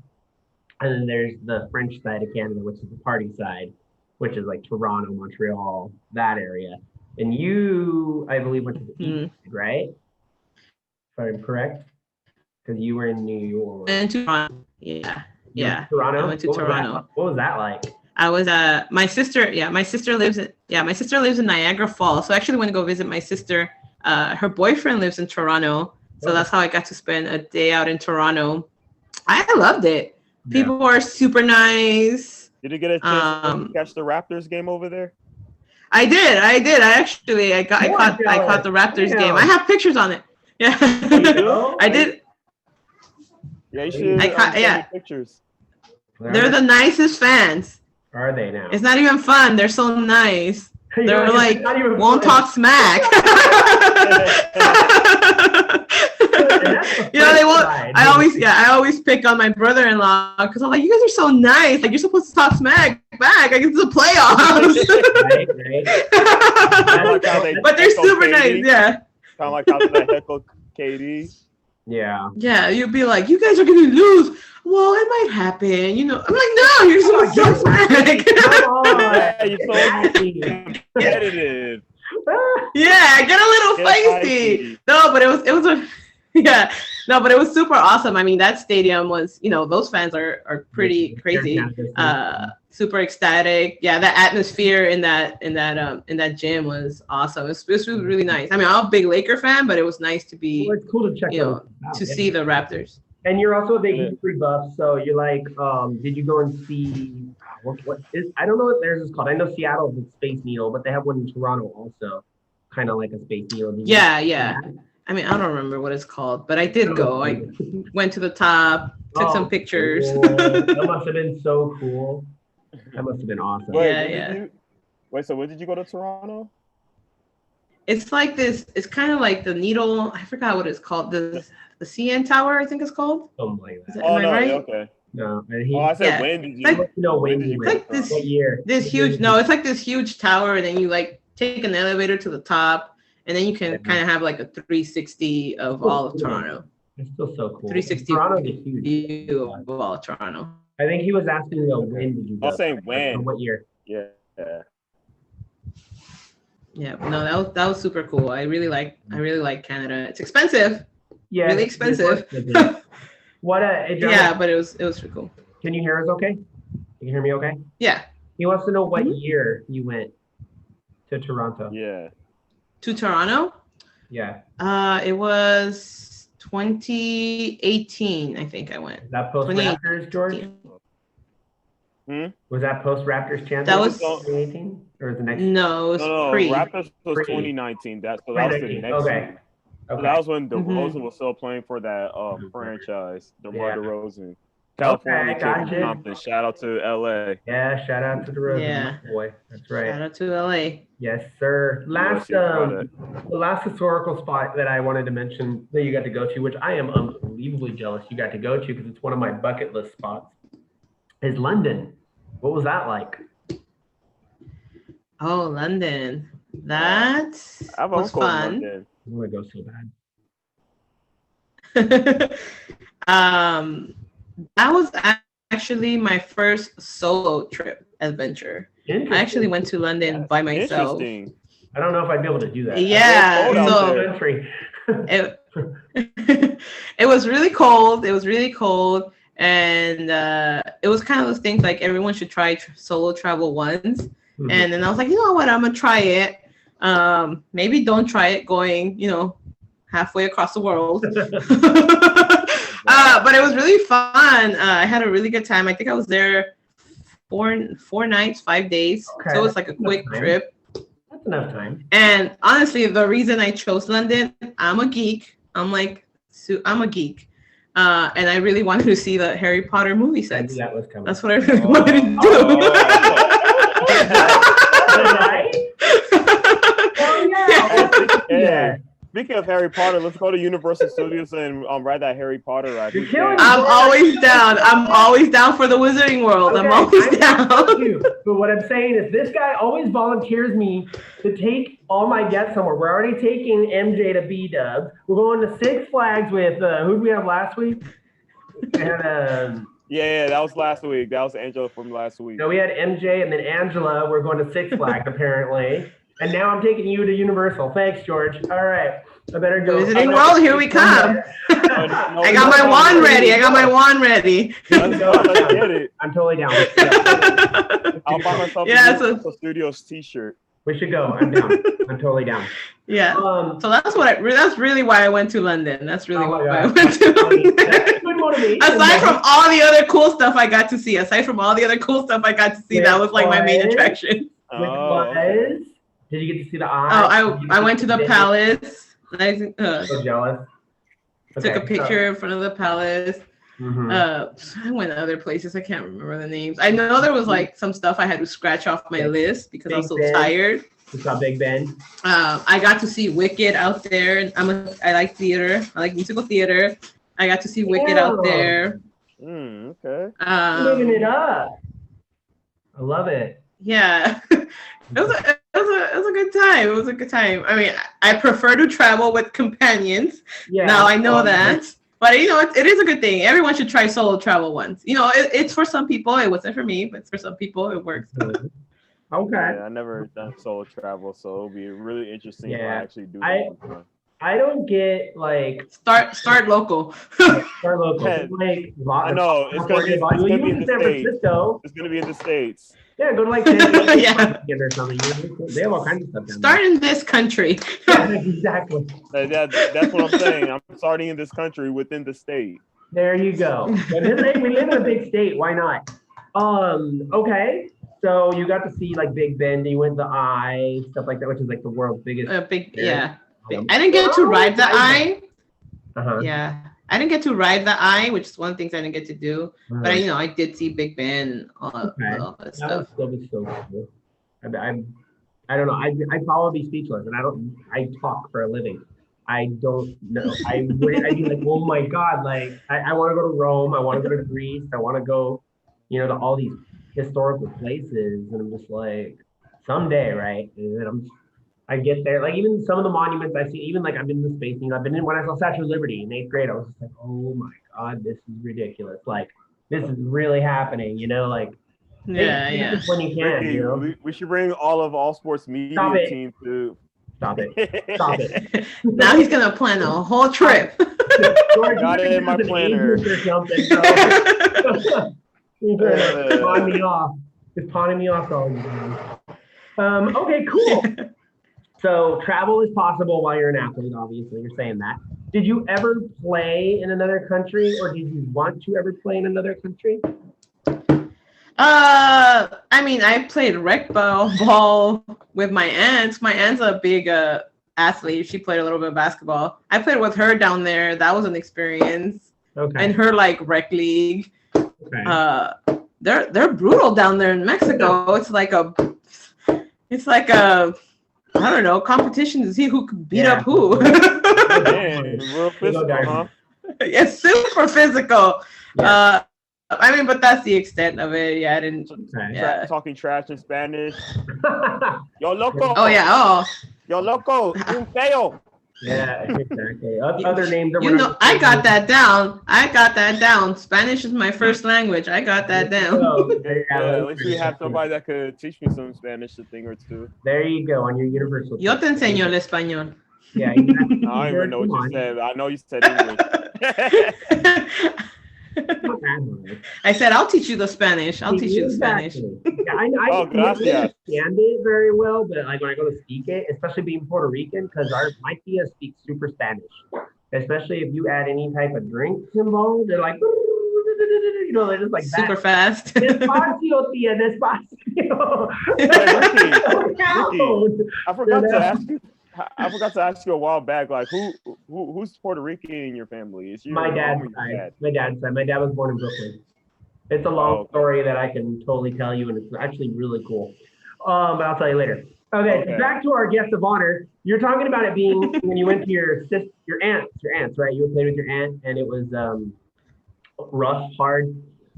And then there's the French side of Canada, which is the party side, which is like Toronto, Montreal, that area. And you, I believe, went to the east side, right? If I'm correct? Because you were in New York. And Toronto. Yeah. Toronto? I went to Toronto. What was that like? I was my sister lives in Niagara Falls. So I actually went to go visit my sister. Her boyfriend lives in Toronto. So that's how I got to spend a day out in Toronto. I loved it. People are super nice. Did you get a chance to catch the Raptors game over there? I did. I caught the Raptors game. I have pictures on it. Yeah. I did. Yeah, you should. Send me pictures. They're the nicest fans. Are they now? It's not even fun. They're so nice. They're like won't talk smack. They won't. I always pick on my brother-in-law because I'm like, you guys are so nice. Like, you're supposed to talk smack back. Like, it's the playoffs. Right. But they're super nice. Yeah. Kind of like how they heckle KD. Yeah. Yeah, you'd be like, you guys are gonna lose. Well, it might happen. I'm like, no, you're supposed to talk smack. Yeah, you're so competitive. Yeah, get a little feisty. No, but it was super awesome. I mean, that stadium was, those fans are pretty crazy, super ecstatic. Yeah, that atmosphere in that gym was awesome. It was really nice. I mean, I'm a big Laker fan, but it was nice to be. Well, it's cool to check to see the Raptors. And you're also a big history buff, so you're like, did you go and see what is? I don't know what theirs is called. I know Seattle is Space Needle, but they have one in Toronto also, kind of like a Space Needle. Yeah. I mean, I don't remember what it's called, but I did go. I went to the top, took some pictures. Cool. That must have been so cool. That must have been awesome. Wait, so when did you go to Toronto? It's like this. It's kind of like the needle. I forgot what it's called. The CN Tower, I think it's called. Something like that. Am I right? Okay. No, I said when did you? When did you? Like this, what year? This huge. No, it's like this huge tower, and then you like take an elevator to the top, and then you can kind of have like a 360 of all of Toronto. It's still so cool. 360 Toronto's a huge view of all of Toronto. I think he was asking when did you go? I was saying when. Or what year? Yeah. Yeah, no, that was super cool. I really like Canada. It's expensive. Yeah, really expensive. What yeah, but it was pretty cool. Can you hear us okay? Can you hear me okay? Yeah. He wants to know what year you went to Toronto. Yeah. To Toronto? Yeah. It was 2018, I think I went. Is that post Raptors, George? Was that post Raptors chance? That was 2018, or is the next? No, it was pre. Raptors was 2019. That was the next season. So that was when DeRozan was still playing for that franchise, DeMar DeRozan. California Compton. Shout out to LA. Yeah, shout out to DeRozan. Boy, that's right. Shout out to LA. Yes, sir. The last historical spot that I wanted to mention that you got to go to, which I am unbelievably jealous you got to go to because it's one of my bucket list spots, is London. What was that like? Oh, London. That was fun. I want to go so bad. That was actually my first solo trip adventure. I actually went to London by myself. Interesting. I don't know if I'd be able to do that. Yeah, it was really cold. It was really cold, and it was kind of those things like everyone should try solo travel once. Mm-hmm. And then I was like, you know what, I'm gonna try it. Maybe don't try it going, halfway across the world. But it was really fun. I had a really good time. I think I was there 4 nights, 5 days. Okay. So it was like a quick trip. That's enough time. And honestly, the reason I chose London, I'm a geek. I'm a geek. And I really wanted to see the Harry Potter movie sets. That was coming. That's what I really wanted to do. Yeah. Speaking of Harry Potter, let's go to Universal Studios and ride that Harry Potter ride. I'm always down. I'm always down for the Wizarding World. Okay, I'm always down. But what I'm saying is this guy always volunteers me to take all my guests somewhere. We're already taking MJ to B-Dubs. We're going to Six Flags with, who did we have last week? And, yeah, that was last week. That was Angela from last week. No, we had MJ and then Angela. We're going to Six Flags apparently. And now I'm taking you to Universal. Thanks, George. All right. I better go. Wizarding World, here we come. I got my wand ready. Let's get it. I'm totally down. I'll buy myself a Universal Studios t-shirt. We should go. I'm down. I'm totally down. Yeah. So that's really why I went to London. That's really why I went to London. Aside from all the other cool stuff I got to see, that was like my main attraction. Did you get to see the eye? Oh, I went to the palace. So jealous. Took a picture in front of the palace. Mm-hmm. I went to other places. I can't remember the names. I know there was like some stuff I had to scratch off my list because I was so tired. You saw Big Ben. I got to see Wicked out there. I like theater. I like musical theater. I got to see Wicked out there. Okay. Living it up. I love it. Yeah. It was a good time. It was a good time. I mean, I prefer to travel with companions. Yeah. Now I know that. But it is a good thing. Everyone should try solo travel once. It's for some people. It wasn't for me, but for some people it works. Okay. Yeah, I never done solo travel, so it'll be really interesting if I actually do that. I don't get like start local. Start local. Like, I know it's gonna be in the States. It's gonna be in the States. Yeah, go to like San Diego or something. They have all kinds of stuff down Start in this country. Yeah, exactly. That's what I'm saying. I'm starting in this country within the state. There you go. We live in a big state. Why not? Okay. So you got to see like Big Ben. You went to the Eye, stuff like that, which is like the world's biggest. Yeah. I didn't get to ride the Eye. Yeah. I didn't get to ride the Eye, which is one of the things I didn't get to do. But I did see Big Ben and all that stuff. That was so cool. I don't know. I'd probably be speechless, and I talk for a living. I don't know. I'd be like, oh my God, like I want to go to Rome. I want to go to Greece. I want to go, to all these historical places. And I'm just like, someday, right? And then I get there, like even some of the monuments I see, even like I've been in the spacing, I've been in when I saw Statue of Liberty in 8th grade, I was just like, oh my God, this is ridiculous. Like this is really happening, like Yeah. when you can, Ricky, we should bring all sports media team to. Stop it. Now he's gonna plan a whole trip. George, got it in my planner. Or something, so. He's pawning me off. Just pawning me off all these times. Okay, cool. So travel is possible while you're an athlete, obviously. You're saying that. Did you ever play in another country, or did you want to ever play in another country? I mean, I played rec ball with my aunt. My aunt's a big athlete. She played a little bit of basketball. I played with her down there. That was an experience. Okay. In her rec league. Okay. They're brutal down there in Mexico. It's like a I don't know, competition to see who can beat up who. Man, real physical, huh? Yeah, super physical. Yeah. I mean, but that's the extent of it. Yeah, I didn't. Okay. Yeah. Talking trash in Spanish. Yo loco. Oh yeah. Oh. Yo loco. Un feo. Yeah, exactly. Other names that I got that down. Spanish is my first language. I got that down. At least we have somebody that could teach me some Spanish, a thing or two. There you go on your universal. Yo te enseño el español. Yeah, exactly. I don't even know what you said. I know you said English. I said, I'll teach you the Spanish. I'll teach you the Spanish. Yeah, I understand it very well, but like when I go to speak it, especially being Puerto Rican, because my tia speaks super Spanish. Especially if you add any type of drinks involved, they're like, they're just like super that. Fast. Despacio, tia, despacio. Ricky, I forgot to ask you a while back, like who's Puerto Rican in your family? Is your my dad's side. My dad's side. My dad was born in Brooklyn. It's a long story that I can totally tell you, and it's actually really cool. But I'll tell you later. Okay, so back to our guest of honor. You're talking about it being when you went to your aunts, right? You were playing with your aunt, and it was rough, hard.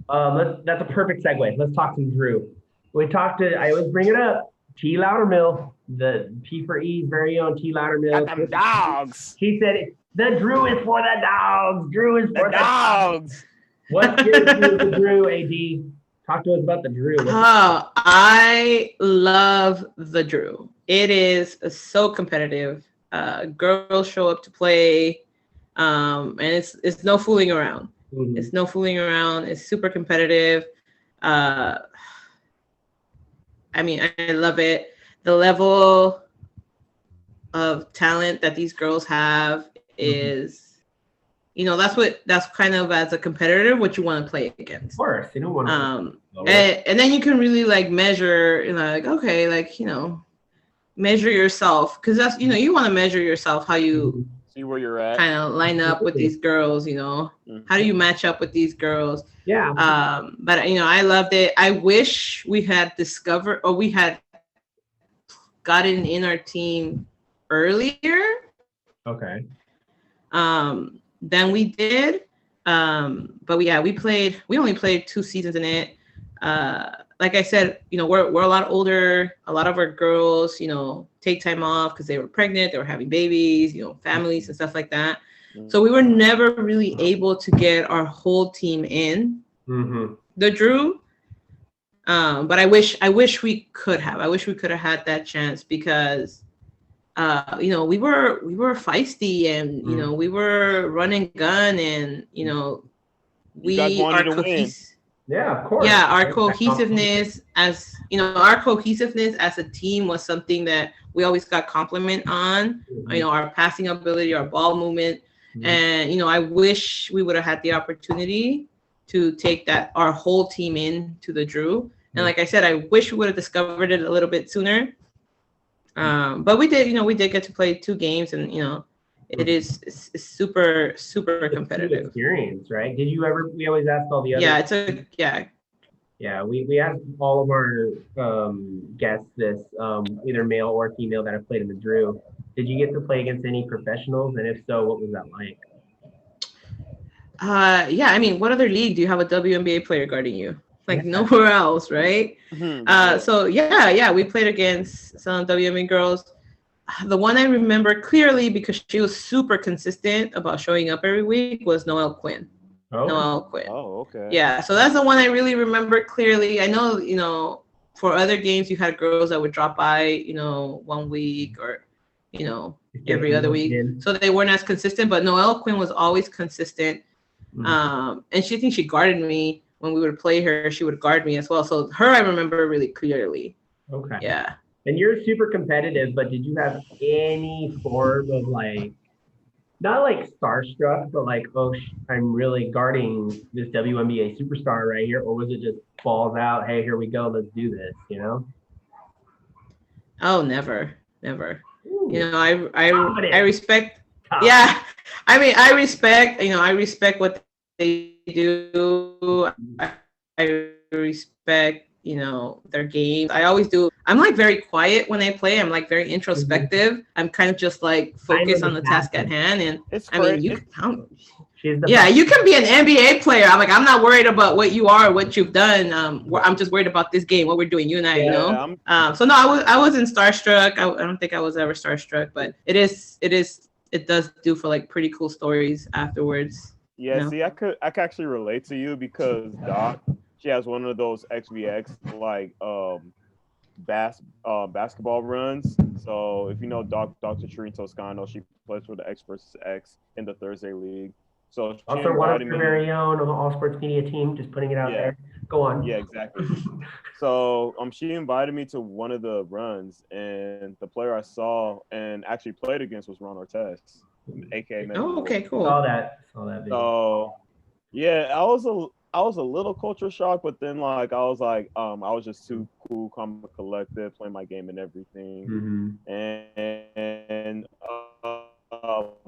That's a perfect segue. Let's talk some Drew. I always bring it up. T. Loudermill, the P for E's very own T. Loudermill. Got them dogs. He said, the Drew is for the dogs. Drew is for the dogs. What's your Drew with the Drew, AD? Talk to us about the Drew. Oh, I love the Drew. It is so competitive. Girls show up to play, and it's no fooling around. Mm-hmm. It's no fooling around. It's super competitive. I mean, I love it. The level of talent that these girls have is, that's kind of as a competitor what you want to play against. Of course, you don't want to. And then you can really measure, measure yourself, because that's you want to measure yourself, how you see where you're at, kind of line up with these girls. How do you match up with these girls? Yeah. But I loved it. I wish we had discovered, or we had gotten in our team earlier. Okay. Than we did. But we only played 2 seasons in it. Like I said, we're a lot older. A lot of our girls, take time off because they were pregnant, they were having babies, families and stuff like that. Mm-hmm. So we were never really able to get our whole team in the Drew. But I wish we could have. I wish we could have had that chance because we were feisty, and we were run and gun, and we are cohesive. Yeah, of course. Yeah, our cohesiveness as a team was something that we always got compliment on. Mm-hmm. Our passing ability, our ball movement, and I wish we would have had the opportunity to take our whole team in to the Drew. And like I said, I wish we would have discovered it a little bit sooner. But we did, we did get to play 2 games, and it's super, super competitive. Experience, right? Did you ever? We always ask all the other. Yeah, we asked all of our guests this, either male or female that have played in the Drew. Did you get to play against any professionals, and if so, what was that like? Yeah, I mean, what other league do you have a WNBA player guarding you? Nowhere else, right? Mm-hmm. So yeah, we played against some WNBA girls. the one I remember clearly because she was super consistent about showing up every week was Noelle Quinn. Oh. Noelle Quinn. Oh, okay. Yeah, so that's the one I really remember clearly. I know, for other games you had girls that would drop by, 1 week or, every other week. So they weren't as consistent, but Noelle Quinn was always consistent. And she guarded me when we would play her. She would guard me as well. So her I remember really clearly. Okay. Yeah. And you're super competitive, but did you have any form of not starstruck, but I'm really guarding this WNBA superstar right here? Or was it just balls out, hey, here we go, let's do this, Oh, never. Ooh. I respect. Yeah. I mean, I respect what they do. I respect, their games. I always do. I'm very quiet when I play. I'm very introspective. I'm kind of just focused on the task at hand. And it's you can best. You can be an NBA player. I'm not worried about what you are, or what you've done. I'm just worried about this game, what we're doing, you and I, So no, I wasn't starstruck. I don't think I was ever starstruck, but it does do for pretty cool stories afterwards. Yeah, see, I could actually relate to you because Doc, she has one of those XVX basketball runs. So if you know Dr. Trin Toscano, she plays for the X versus X in the Thursday League. So also one of your very own All Sports Media team, just putting it out there. Go on. Yeah, exactly. So she invited me to one of the runs, and the player I saw and actually played against was Ron Artest, aka Oh, okay, cool. Saw that video. So yeah, I was a little culture shock, but then I was just too cool, calm, and collected, playing my game and everything. And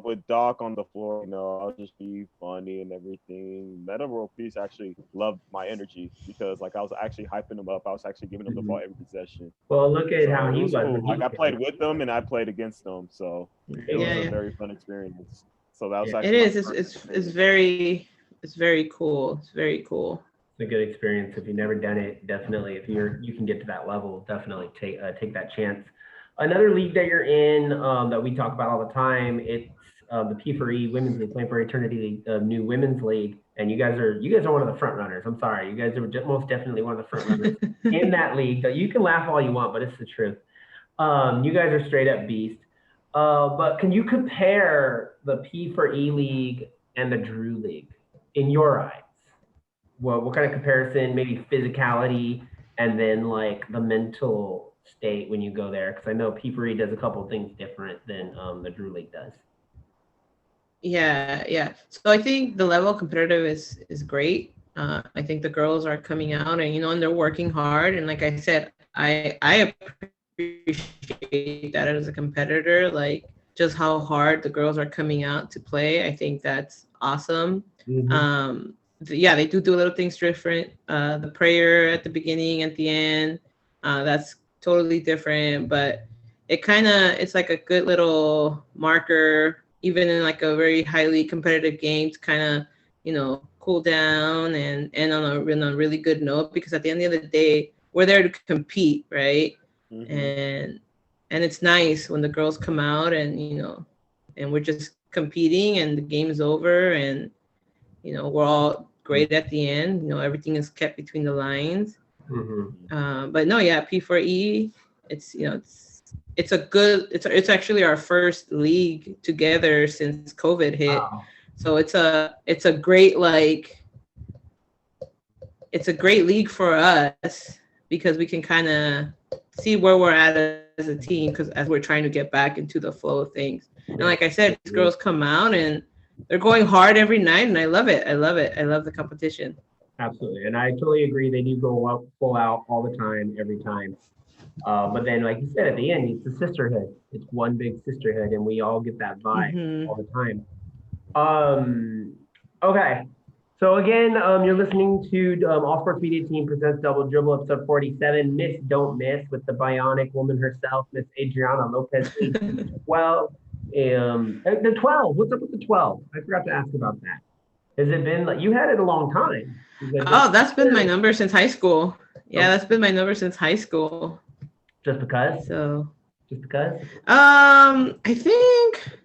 with Doc on the floor, I'll just be funny and everything. Meta World Peace actually loved my energy because I was actually hyping him up. I was actually giving him the ball every possession. Well, look at how he was. Cool. I played with them and I played against them, so it was a very fun experience. So that was actually it's very cool. It's very cool. It's a good experience. If you've never done it, definitely. If you can get to that level, definitely take that chance. Another league that you're in that we talk about all the time, it's the P4E Women's League, Playing for Eternity new Women's League, and you guys are one of the front runners. I'm sorry, you guys are most definitely one of the front runners in that league. You can laugh all you want, but it's the truth. You guys are straight up beast. But can you compare the P4E League and the Drbl League in your eyes? What kind of comparison? Maybe physicality, and then the mental state when you go there, because I know P4E does a couple of things different than the Drbl League does. Yeah. So I think the level of competitive is great. I think the girls are coming out and they're working hard. And like I said, I appreciate that as a competitor, just how hard the girls are coming out to play. I think that's awesome. They do little things different. The prayer at the beginning, at the end, that's totally different, but it's like a good little marker, even in a very highly competitive game, to kind of, cool down and on a really good note, because at the end of the day, we're there to compete, right? And it's nice when the girls come out and, and we're just competing and the game's over and, we're all great at the end. Everything is kept between the lines. But no, P4E, it's actually our first league together since COVID hit. Wow. So it's a great league for us because we can kind of see where we're at as a team, because as we're trying to get back into the flow of things. And like I said, these girls come out and they're going hard every night, and I love it. I love the competition. Absolutely. And I totally agree. They do go out full out all the time, every time. But then, like you said, at the end, it's a sisterhood. It's one big sisterhood, and we all get that vibe all the time. Okay. So again, you're listening to All Sports Media Team presents Double Dribble, episode 47, Miss Don't Miss, with the bionic woman herself, Miss Adriana Lopez. Well, the 12. What's up with the 12? I forgot to ask about that. Has it been you had it a long time? That's been my number since high school. Yeah, that's been my number since high school. Just because? So Just because? I think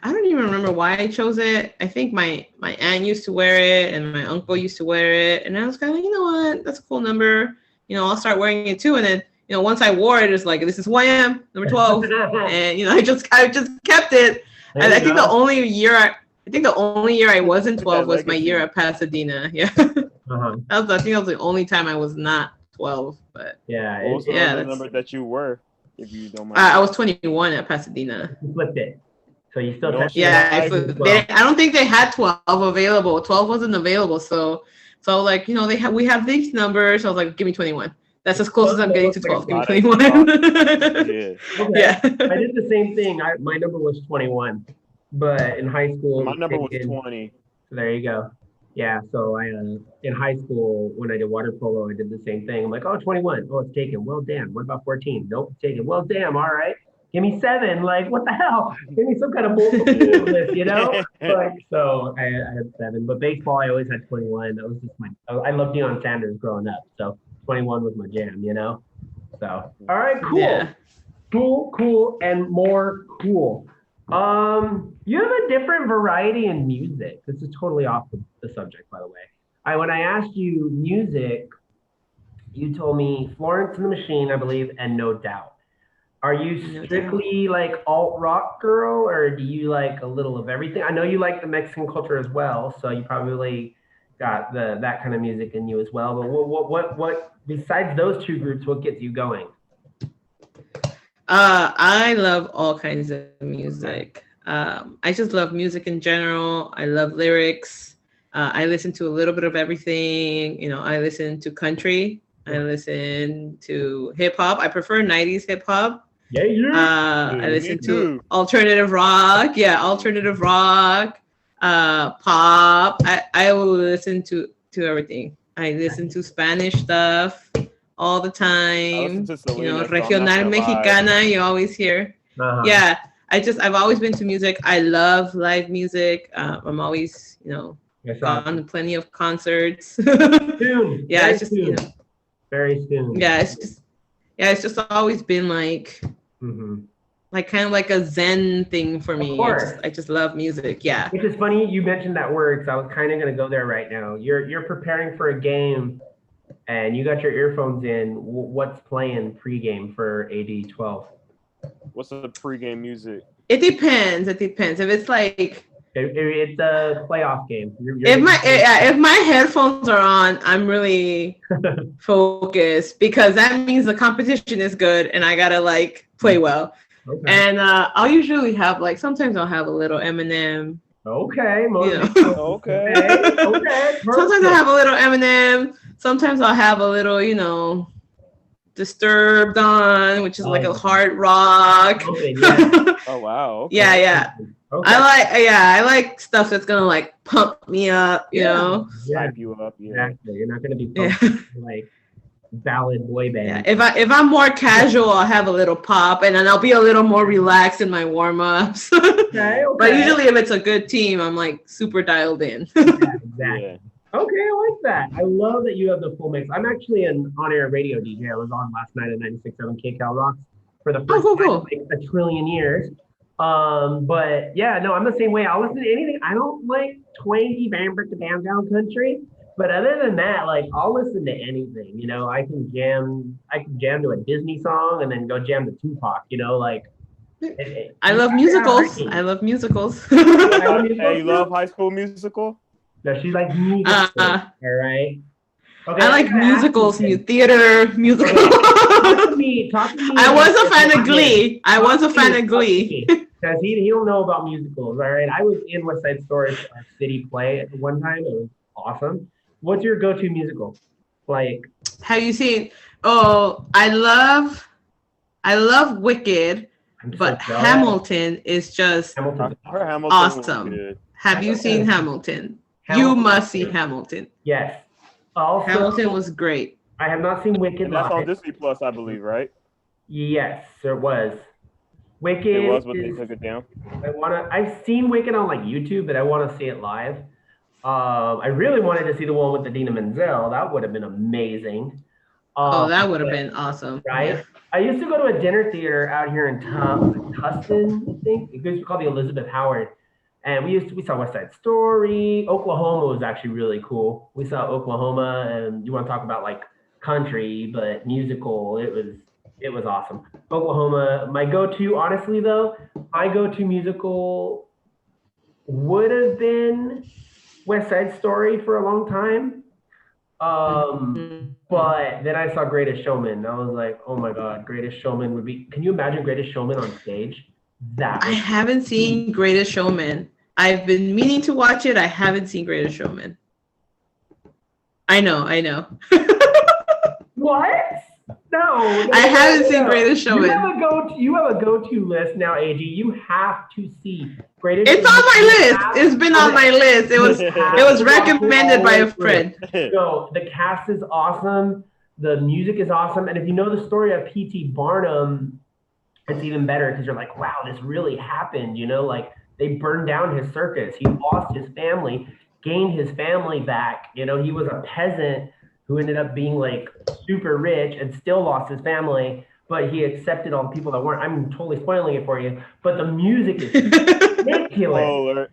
I don't even remember why I chose it. I think my aunt used to wear it and my uncle used to wear it, and I was kind of like, you know what, that's a cool number. I'll start wearing it too. And then once I wore it, it's like, this is who I am, number 12, and I just kept it. And I think the only year I wasn't 12 was my year at Pasadena. Yeah, Uh-huh. I think that was the only time I was not 12. But yeah, what was the number that you were, if you don't mind? I was 21 at Pasadena. You flipped it. So you still yeah, I don't think they had 12 available. 12 wasn't available. So like, we have these numbers. So I was like, give me 21. That's as close as I'm getting to 12. Give me 21. Yeah. I did the same thing. My number was 21, but in high school, my number was 20. So there you go. Yeah. So I in high school, when I did water polo, I did the same thing. I'm like, oh, 21. Oh, it's taken. Well, damn. What about 14? Nope, it's taken. Well, damn. All right. Give me 7. Like, what the hell? Give me some kind of bullshit list, Like, so I had 7. But baseball, I always had 21. That was just I loved Deion Sanders growing up. So 21 was my jam, So, all right, cool. Yeah. Cool, and more cool. You have a different variety in music. This is totally off the subject, by the way. When I asked you music, you told me Florence and the Machine, I believe, and No Doubt. Are you strictly like alt rock girl, or do you like a little of everything? I know you like the Mexican culture as well, so you probably got that kind of music in you as well. But what besides those two groups, what gets you going? I love all kinds of music. I just love music in general. I love lyrics. I listen to a little bit of everything. I listen to country. I listen to hip hop. I prefer 90s hip hop. Yeah. I listen to alternative rock. Yeah, alternative rock, pop. I will listen to everything. I listen to Spanish stuff all the time. Regional Mexicana, you always hear. Uh-huh. Yeah, I've always been to music. I love live music. I'm always, gone to plenty of concerts. Soon. Yeah, it's just very soon. Yeah, it's just always been like, like kind of like a Zen thing for me. I just love music. Yeah. Which is funny you mentioned that word, because I was kind of going to go there right now. You're preparing for a game, and you got your earphones in. What's playing pregame for AD12? What's the pregame music? It depends. If it's like. It's a playoff game. If my headphones are on, I'm really focused, because that means the competition is good and I gotta like play well. Okay. And I'll usually have sometimes I'll have a little Eminem. Okay. Okay. Sometimes I'll have a little Eminem. Sometimes I'll have a little, Disturbed on, which is like a hard rock. Okay, yeah. Oh wow. Okay. Yeah. Okay. I like stuff that's gonna like pump me up, you know. Hype you up, Exactly. You're not gonna be pumped like ballad boy band. Yeah. If I'm more casual, I'll have a little pop, and then I'll be a little more relaxed in my warm-ups. Okay. But usually if it's a good team, I'm like super dialed in. Exactly. Yeah. Okay, I like that. I love that you have the full mix. I'm actually an on-air radio DJ. I was on last night at 96.7 KCal Rocks for the first time in like a trillion years. But yeah, no, I'm the same way. I'll listen to anything. I don't like twangy down country, but other than that, like I'll listen to anything. You know, I can jam to a Disney song and then go jam to Tupac. You know, like. I love musicals. Hey, you love High School Musical? No, she likes musicals. All right. Okay, I like musicals, theater, musicals. Talk to me. I was a fan of Glee. Because he don't know about musicals, all right? I was in West Side Story City play at one time. It was awesome. What's your go-to musical? Like, have you seen? Oh, I love Wicked, but Hamilton is just awesome. Have you seen Hamilton? You must see Hamilton. Yes. Also, Hamilton was great. I have not seen Wicked. That's on Disney Plus, I believe, right? Yes, there was. Wicked. It was, but they took it down. I've seen Wicked on like YouTube, but I want to see it live. I really wanted to see the one with Idina Menzel. That would have been amazing. Oh, that would have been awesome. Right? Yeah. I used to go to a dinner theater out here in Tustin, I think. It was called the Elizabeth Howard. And we saw West Side Story. Oklahoma was actually really cool. We saw Oklahoma, and you want to talk about like country, but musical. It was awesome. Oklahoma. My go-to, honestly though, my go-to musical would have been West Side Story for a long time. But then I saw Greatest Showman. I was like, oh my God, Greatest Showman would be. Can you imagine Greatest Showman on stage? I haven't seen Greatest Showman. I've been meaning to watch it. I haven't seen Greatest Showman. I know. What? No, I haven't seen Greatest Showman. You have a go-to list now, AG. You have to see Greatest It's Showman. on my list. It's been on my list. It was recommended by a friend. No, the cast is awesome. The music is awesome. And if you know the story of P.T. Barnum, it's even better because you're like, wow, this really happened. You know, like they burned down his circus. He lost his family, gained his family back. You know, he was a peasant who ended up being like super rich and still lost his family, but he accepted all the people that weren't. I'm totally spoiling it for you, but the music is ridiculous.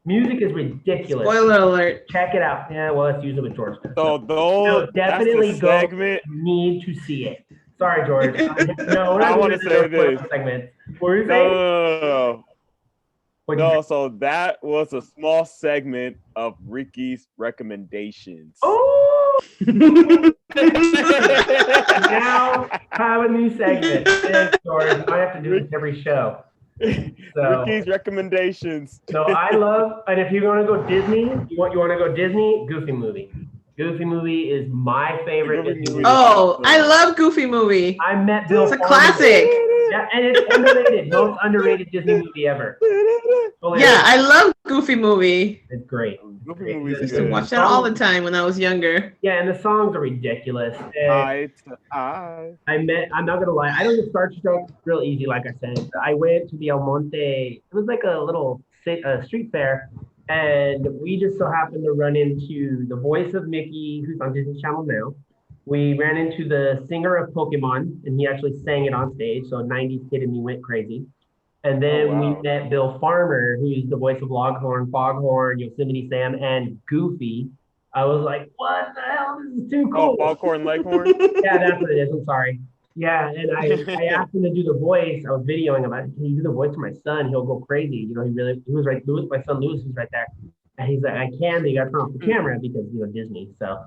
Music is ridiculous. Spoiler alert. Check it out. Yeah, well, let's use it with George. Oh, So definitely go. Need to see it. Sorry, George. No, I want to say this. Segment. What were you saying? No, so that was a small segment of Ricky's recommendations. Oh! Now have a new segment. Yes, George. I have to do this every show. So, Ricky's recommendations. No, I love, and if you're going to go Disney, you want to go Disney, Goofy movie. Goofy movie is my favorite Disney movie. Oh, I love Goofy movie. I met Bill. It's a classic. Yeah, and it's underrated. Most underrated Disney movie ever. Yeah, I love Goofy movie. It's great. Goofy movie I used to watch that all the time when I was younger. Yeah, and the songs are ridiculous. I'm not gonna lie, I don't get starstruck real easy, like I said. I went to the El Monte. It was like a little street fair, and we just so happened to run into the voice of Mickey, who's on Disney Channel now. We ran into the singer of Pokemon, and he actually sang it on stage. So 90s kid and me went crazy. And then we met Bill Farmer, who's the voice of Longhorn, Foghorn, Yosemite Sam, and Goofy. I was like, what the hell? This is too cool. Oh, Foghorn Leghorn? Yeah, that's what it is. I'm sorry. Yeah, and I asked him to do the voice. I was videoing him. I said, can you do the voice for my son? He'll go crazy. You know, he was right. Lewis, my son Lewis was right there. And he's like, I can, but you got to turn off the camera because, you know, Disney. So,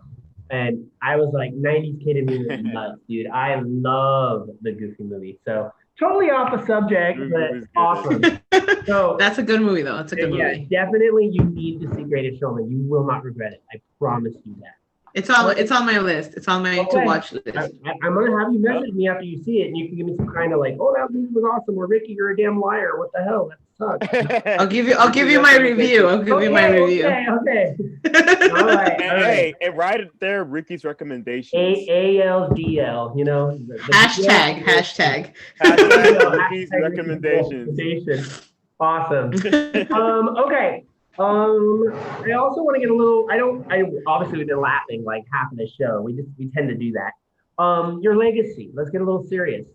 and I was like, 90s kid and me was nuts, dude. I love the Goofy movie. So, totally off the subject, but awesome. So that's a good movie, though. It's a good movie. Definitely, you need to see Greatest Showman. You will not regret it. I promise you that. It's on my list. It's on my to-watch list. I'm gonna have you message me after you see it, and you can give me some kind of like, oh, that movie was awesome, or Ricky, you're a damn liar. What the hell? That sucks. I'll give you my review. Okay. All right. Hey, and right there, Ricky's recommendations. ALDL, you know. Hashtag. Ricky's recommendations. Awesome. Okay. I also want to get a little. Obviously we've been laughing like half of the show. We tend to do that. Your legacy. Let's get a little serious.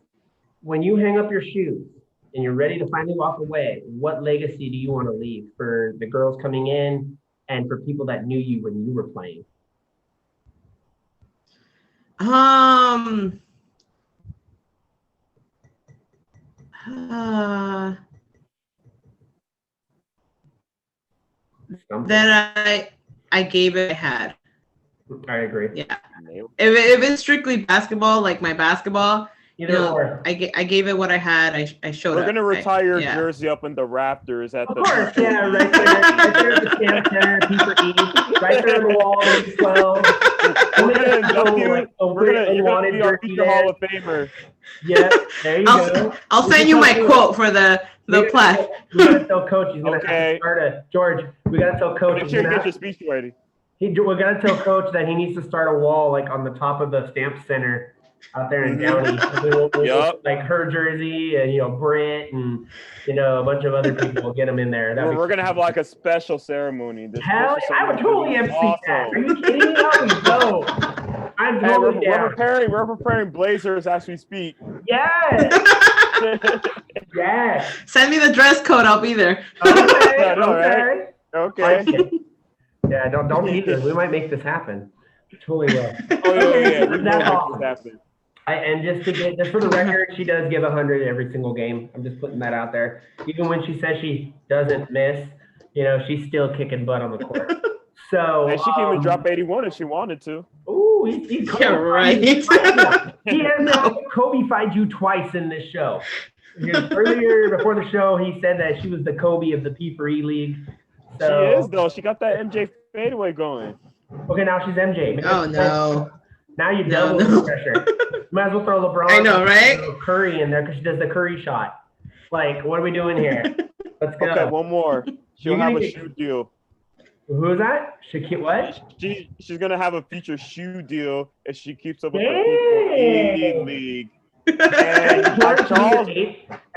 When you hang up your shoes and you're ready to finally walk away, what legacy do you want to leave for the girls coming in and for people that knew you when you were playing? That I gave it I had. I agree. Yeah. If it's strictly basketball, like my basketball, I gave it what I had. I showed We're up. gonna retire your jersey up in the rafters at of the. Course, yeah, right there at the Stamp Center, P4E, right there on the wall, 12. You're gonna be our future Hall of Famer. Yeah, there you go. I'll send you my quote for the plaque. We gotta tell Coach he's gonna have to start George. We gotta tell Coach. Get your speech ready. We gotta tell Coach that he needs to start a wall like on the top of the Stamp Center out there in Downey. Yep. Like her jersey and Britt and a bunch of other people will get them in there. We're gonna have like a special ceremony. Hell, I would totally MC that. Are you kidding me? That would be dope. I'm Hey, totally down. we're preparing blazers as we speak. Yes. Yes. Send me the dress code. I'll be there. Okay. I know, Okay. right? Okay. Like it. Yeah. Don't tease us. We might make this happen. Totally will. Oh yeah. We will That's make awesome. this happen. And just for the record, she does give 100 every single game. I'm just putting that out there. Even when she says she doesn't miss, she's still kicking butt on the court. So And she can even drop 81 if she wanted to. Ooh, he's Yeah, right. He has now Kobe-fied you twice in this show. Earlier, before the show, he said that she was the Kobe of the P4E league. So, She is though. She got that MJ fadeaway going. Okay, now she's MJ. Oh no. Now you double the pressure. Might as well throw LeBron. I know, right? Curry in there because she does the Curry shot. Like, what are we doing here? Let's go. Okay, one more. She'll have a shoe deal. Who is that? Shakir, what? She's gonna have a future shoe deal if she keeps up with the P4E league.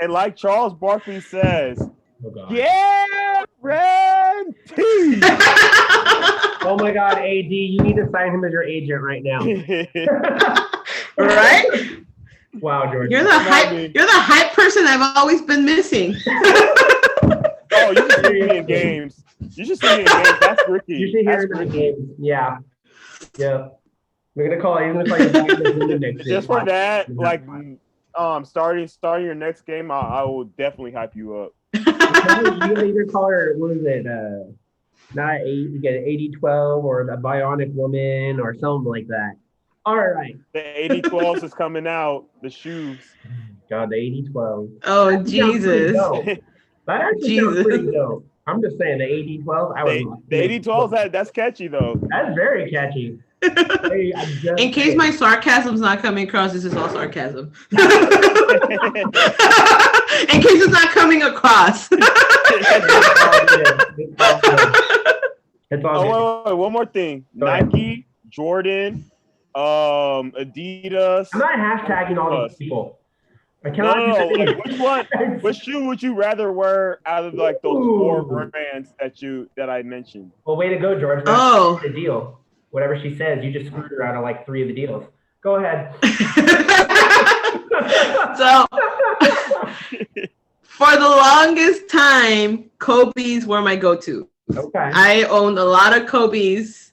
And like Charles Barkley says, guaranteed. Oh my God, AD, you need to sign him as your agent right now. Right? Wow, George. You're the hype person I've always been missing. Oh, you should see me in games. That's Ricky. You should hear him in the games. Yeah. Yeah. We're gonna call you next just for that, like starting your next game, I will definitely hype you up. You can either call her, what is it? Not 8, you get an 80-12 or the Bionic Woman or something like that. All right. The 80-12s is coming out. The shoes. God, the 80-12. Oh, Jesus. That actually sounds pretty dope. I'm just saying the 80-12. The 80-12s, that's catchy though. That's very catchy. In case my sarcasm's not coming across, this is all sarcasm. In case it's not coming across. It's all good. Wait, one more thing. Nike, Jordan, Adidas. I'm not hashtagging all these people. I cannot Which shoe would you rather wear out of like those 4 brands that I mentioned? Well, way to go, George. That's the deal. Whatever she says, you just screwed her out of like 3 of the deals. Go ahead. So, for the longest time, Kobe's were my go-to. Okay. I owned a lot of Kobe's.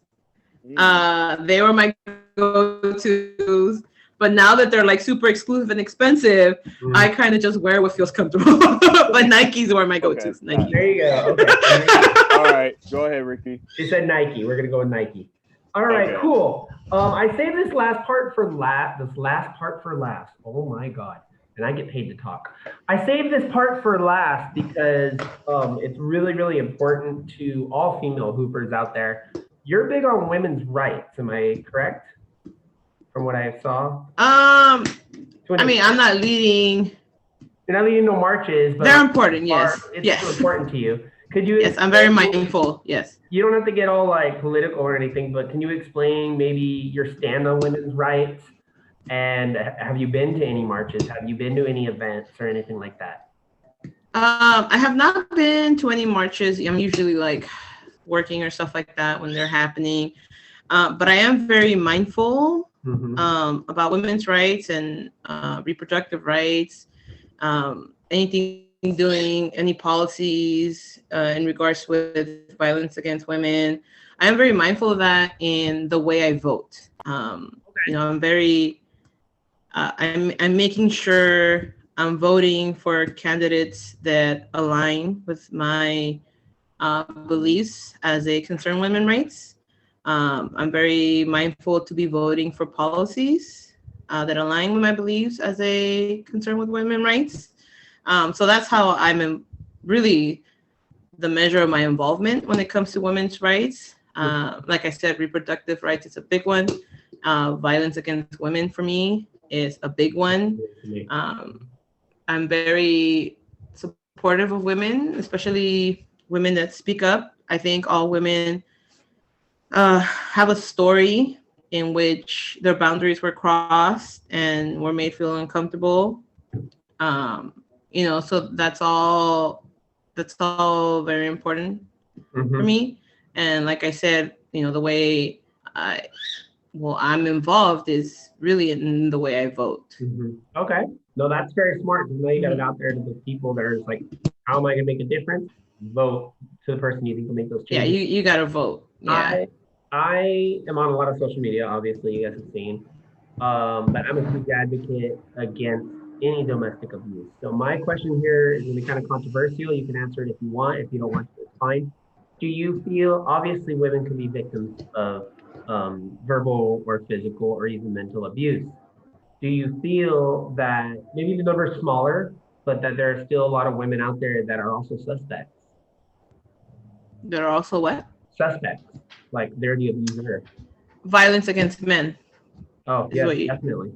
They were my go-tos. But now that they're like super exclusive and expensive, I kind of just wear what feels comfortable. But Nikes were my go-tos. Okay. There you go. Okay. All right. Go ahead, Ricky. She said Nike. We're going to go with Nike. All right, cool. I saved this last part for last. Oh my God. And I get paid to talk. I saved this part for last because it's really, really important to all female hoopers out there. You're big on women's rights. Am I correct? From what I saw. I'm not leading. You're not leading no marches, but they're important. Yes. It's important to you. Could you? Yes, I'm very mindful. Yes. You don't have to get all like political or anything, but can you explain maybe your stand on women's rights? And have you been to any marches? Have you been to any events or anything like that? I have not been to any marches. I'm usually like working or stuff like that when they're happening. But I am very mindful about women's rights and reproductive rights. Anything doing any policies in regards with violence against women. I am very mindful of that in the way I vote. I'm very, I'm making sure I'm voting for candidates that align with my beliefs as a concerned women's rights. I'm very mindful to be voting for policies that align with my beliefs as a concern with women's rights. So that's how I'm really the measure of my involvement when it comes to women's rights. Like I said, reproductive rights is a big one. Violence against women for me is a big one. I'm very supportive of women, especially women that speak up. I think all women have a story in which their boundaries were crossed and were made feel uncomfortable. So that's all very important for me. And like I said, the way well, I'm involved is really in the way I vote. Okay. No, that's very smart. You know, you got it out there to the people that are just like, how am I going to make a difference? Vote to the person you think will make those Yeah, changes. you got to vote. Yeah. I am on a lot of social media, obviously, you guys have seen. But I'm a huge advocate against any domestic abuse. So my question here is going to be kind of controversial. You can answer it if you want. If you don't want to, it's fine. Do you feel, obviously, women can be victims of verbal or physical or even mental abuse? Do you feel that maybe the number is smaller, but that there are still a lot of women out there that are also suspects? There are also what? Suspects, like they're the abuser. Violence against men Oh, is yes, what you. definitely.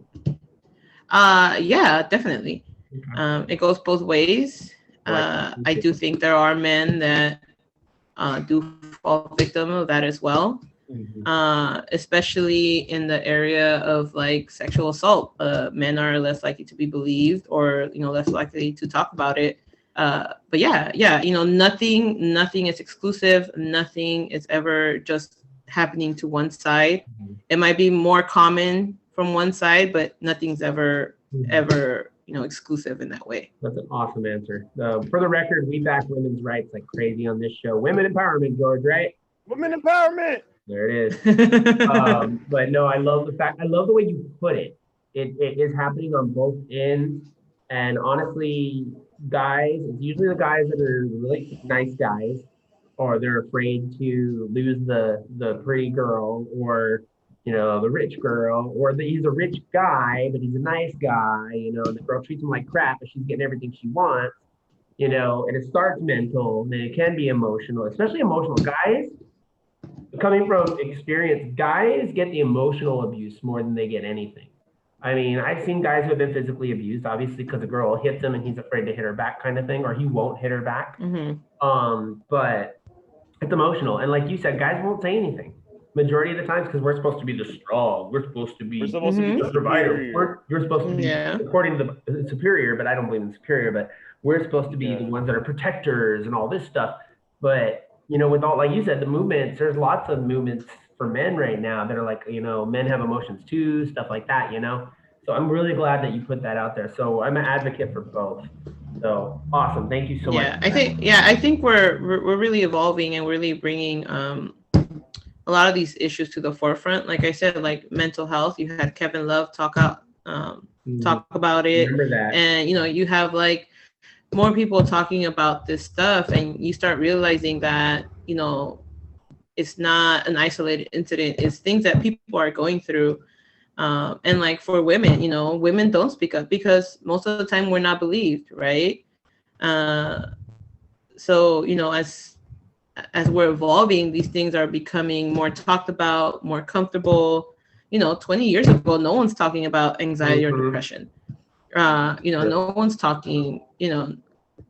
Yeah, definitely. Okay. It goes both ways. Like, I do think there are men that do fall victim of that as well. Especially in the area of like sexual assault. Men are less likely to be believed, or less likely to talk about it. But yeah, nothing is exclusive. Nothing is ever just happening to one side. It might be more common from one side, but nothing's ever exclusive in that way. That's an awesome answer. For the record, we back women's rights like crazy on this show. Women empowerment, George, right? Women empowerment. There it is. But no, I love the way you put it. It is happening on both ends. And honestly, guys, it's usually the guys that are really nice guys, or they're afraid to lose the pretty girl, or the rich girl, or he's a rich guy, but he's a nice guy, and the girl treats him like crap, but she's getting everything she wants, and it starts mental, and it can be emotional, especially emotional. Guys, coming from experience, guys get the emotional abuse more than they get anything. I mean, I've seen guys who have been physically abused, obviously, because a girl hits him and he's afraid to hit her back, kind of thing, or he won't hit her back. But it's emotional, and like you said, guys won't say anything majority of the times because we're supposed to be the strong. We're supposed to be the provider. You're supposed to be, according to the superior, but I don't believe in superior. But we're supposed to be the ones that are protectors and all this stuff. But with all, like you said, the movements, there's lots of movements for men right now that are like, men have emotions too, stuff like that, So I'm really glad that you put that out there. So I'm an advocate for both. So awesome. Thank you so much. I think we're really evolving and really bringing a lot of these issues to the forefront. Like I said, like mental health, you had Kevin Love talk about it. Remember that. And you have like more people talking about this stuff, and you start realizing that it's not an isolated incident. It's things that people are going through. And like for women, women don't speak up because most of the time we're not believed, right? So as we're evolving, these things are becoming more talked about, more comfortable. 20 years ago, no one's talking about anxiety or depression. No one's talking.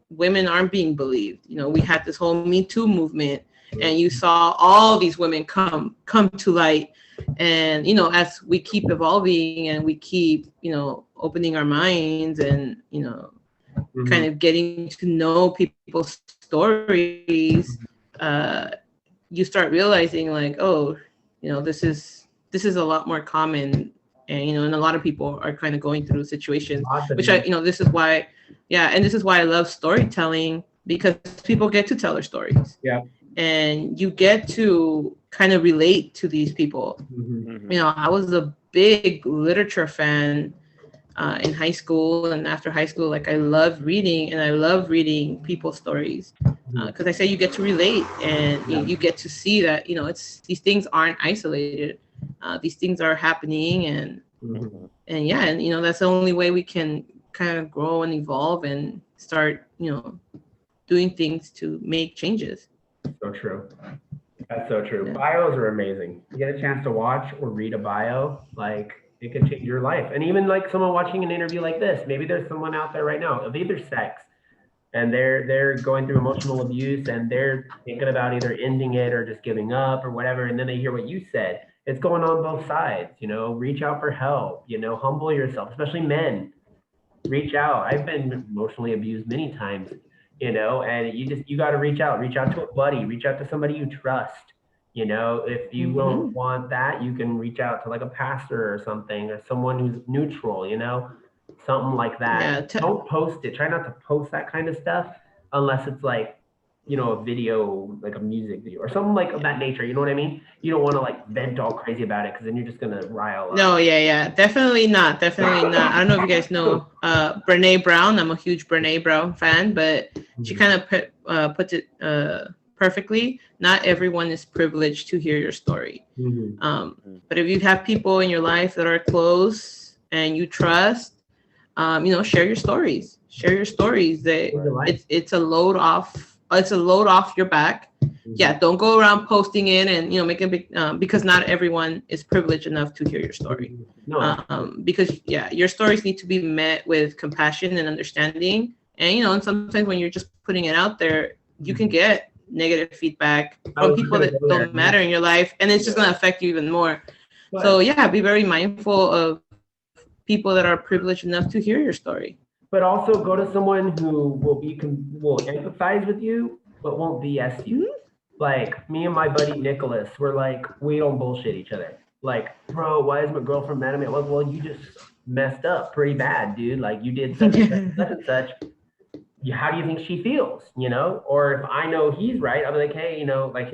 Women aren't being believed. We had this whole Me Too movement, and you saw all these women come to light. And as we keep evolving and we keep opening our minds and kind of getting to know people's stories, you start realizing like, oh, this is a lot more common, and and a lot of people are kind of going through situations, which this is why I love storytelling, because people get to tell their stories. Yeah. And you get to kind of relate to these people. I was a big literature fan in high school and after high school. Like I loved reading, and I love reading people's stories because I say you get to relate, and you get to see that it's these things aren't isolated. These things are happening, and that's the only way we can kind of grow and evolve and start doing things to make changes. So true. That's so true. Yeah. Bios are amazing. You get a chance to watch or read a bio, like it can change your life. And even like someone watching an interview like this, maybe there's someone out there right now of either sex, and they're going through emotional abuse, and they're thinking about either ending it or just giving up or whatever. And then they hear what you said. It's going on both sides. Reach out for help. Humble yourself, especially men. Reach out. I've been emotionally abused many times. And you got to reach out to a buddy, reach out to somebody you trust, You know, if you don't want that, you can reach out to like a pastor or something, or someone who's neutral, you know, something like that. Yeah. Don't post it. Try not to post that kind of stuff unless it's like, you know, a video, like a music video or something like of that nature. You know what I mean? You don't want to like vent all crazy about it because then you're just gonna rile up. No, yeah. Definitely not. Definitely not. I don't know if you guys know Brene Brown. I'm a huge Brene Brown fan, but she kind of puts it perfectly. Not everyone is privileged to hear your story. But if you have people in your life that are close and you trust, you know, share your stories. Share your stories. That it's a load off. It's a load off your back. Yeah, don't go around posting it and, you know, making big because not everyone is privileged enough to hear your story. Because your stories need to be met with compassion and understanding. And, you know, and sometimes when you're just putting it out there, you can get negative feedback from people that don't matter in your life, and it's just going to affect you even more. So be very mindful of people that are privileged enough to hear your story. But also go to someone who will empathize with you, but won't BS you. Like me and my buddy Nicholas, we're like, we don't bullshit each other. Like, bro, why is my girlfriend mad at me? I'm like, well, you just messed up pretty bad, dude. Like you did such and such and such. How do you think she feels? You know? Or if I know he's right, I'm like, hey, you know, like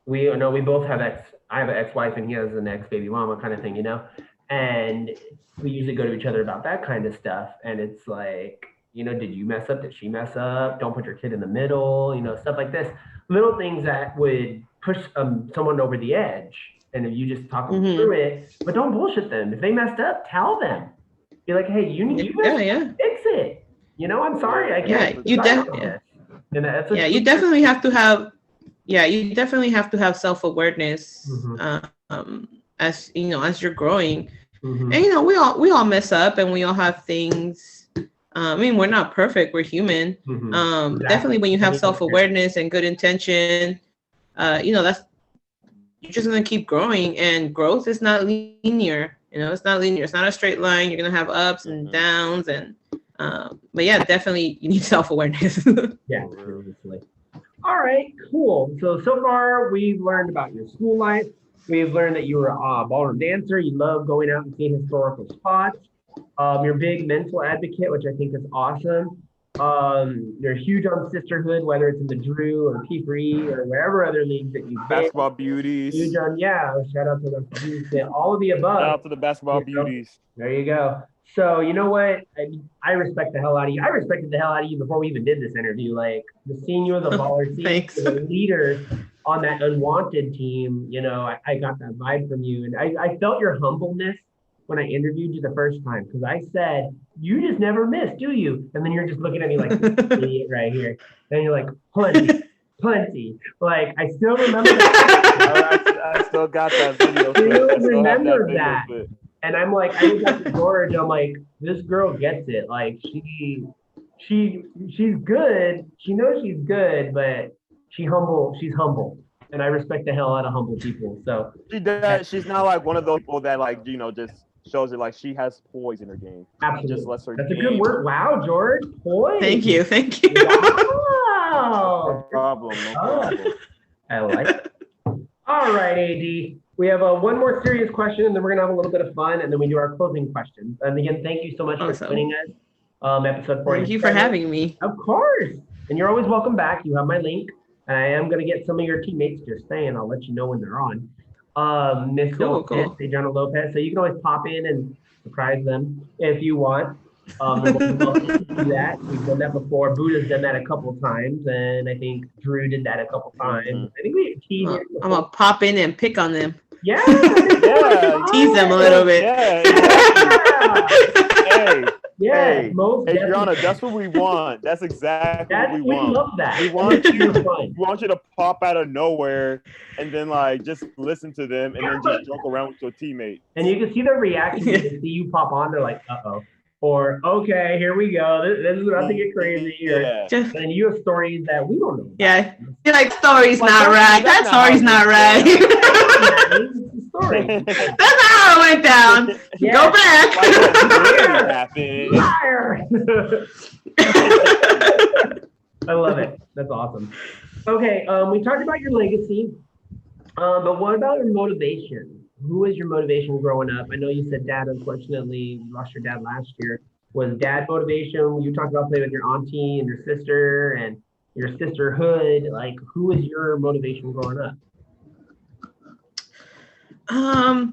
we both have I have an ex-wife and he has an ex-baby mama kind of thing, you know? And we usually go to each other about that kind of stuff. And it's like, you know, did you mess up? Did she mess up? Don't put your kid in the middle, you know, stuff like this. Little things that would push someone over the edge. And if you just talk them through it, but don't bullshit them. If they messed up, tell them. Be like, hey, you fix it. You know, I'm sorry. I can't. You definitely have to have self-awareness as you know, as you're growing. And you know, we all mess up and we all have things. I mean, we're not perfect, we're human. Definitely when you have self-awareness and good intention, you know, you're just gonna keep growing, and growth is not linear. You know, it's not linear, it's not a straight line. You're gonna have ups and downs, and but yeah, definitely you need self-awareness. Yeah, seriously. All right, cool. So far we've learned about your school life. We've learned that you were a ballroom dancer. You love going out and seeing historical spots. You're a big mental advocate, which I think is awesome. You're huge on sisterhood, whether it's in the Drbl or P3 or wherever other leagues that you've been. Basketball beauties. Huge on, shout out to the all of the above. Shout out to the basketball beauties. There you go. So you know what? I respect the hell out of you. I respected the hell out of you before we even did this interview. Like just seeing you as a baller, seeing you as a leader on that Unwanted team, you know, I got that vibe from you. And I felt your humbleness when I interviewed you the first time, because I said, you just never miss, do you? And then you're just looking at me like this idiot right here. And you're like, plenty. Like, I still remember that. I still got that video. I still remember that. And I'm like, I look at George, I'm like, this girl gets it. Like, she's good. She knows she's good, but she's humble. And I respect the hell out of humble people. So she does. She's not like one of those people that, like, you know, just shows it like she has poise in her game. Absolutely. Just lets her. That's a good word. Wow, George. Poise. Thank you. Wow. No problem. I like it. All right, AD. We have one more serious question, and then we're gonna have a little bit of fun, and then we do our closing questions. And again, thank you so much for joining us. Episode 40. Thank you for having me. Of course. And you're always welcome back. You have my link. And I am gonna get some of your teammates just saying. I'll let you know when they're on. Miss Adriana Lopez. So you can always pop in and surprise them if you want. We'll do that. We've done that before. Buddha's done that a couple times, and I think Drew did that a couple times. I think we teased. I'm gonna pop in and pick on them. Yeah. Tease them a little bit. Hey, Adriana, that's what we want. That's exactly what we want. We love that. We want you to pop out of nowhere and then like just listen to them and then just joke around with your teammate. And you can see their reaction when they see you pop on. They're like, uh-oh. Or, okay, here we go. This is about to get crazy here. And you have stories that we don't know about. Yeah. You're like, story's not right. That story's not right. Story. That's not how it went down. Yeah. Go back. Liar. I love it. That's awesome. Okay, we talked about your legacy. But what about your motivation? Who was your motivation growing up? I know you said dad. Unfortunately, you lost your dad last year. Was dad motivation? You talked about playing with your auntie and your sister and your sisterhood. Like, who was your motivation growing up? I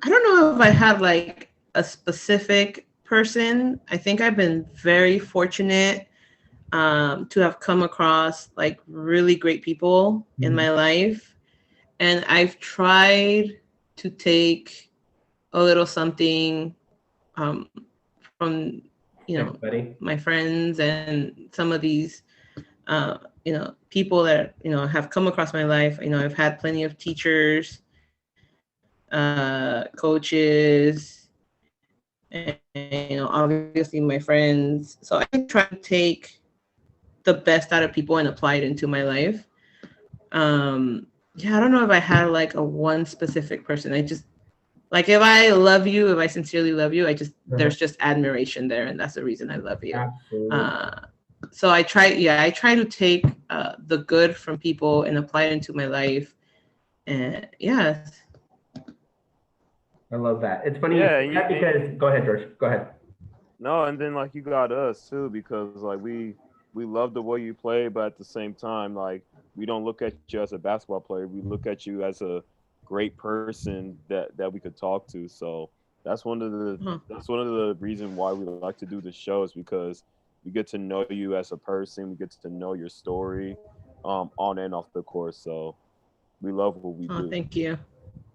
don't know if I have like a specific person. I think I've been very fortunate to have come across like really great people in my life, and I've tried to take a little something from my friends and some of these people that have come across my life. I've had plenty of teachers, coaches, and obviously my friends. So I try to take the best out of people and apply it into my life. I don't know if I had like a one specific person. I just like, if I sincerely love you, there's just admiration there, and that's the reason I love you. So I try to take the good from people and apply it into my life. And I love that. It's funny because go ahead, George. Go ahead. No, and then like you got us too, because like we love the way you play, but at the same time, like we don't look at you as a basketball player. We look at you as a great person that we could talk to. So that's one of the reasons why we like to do the shows, because we get to know you as a person. We get to know your story, on and off the course. So we love what we do. Thank you.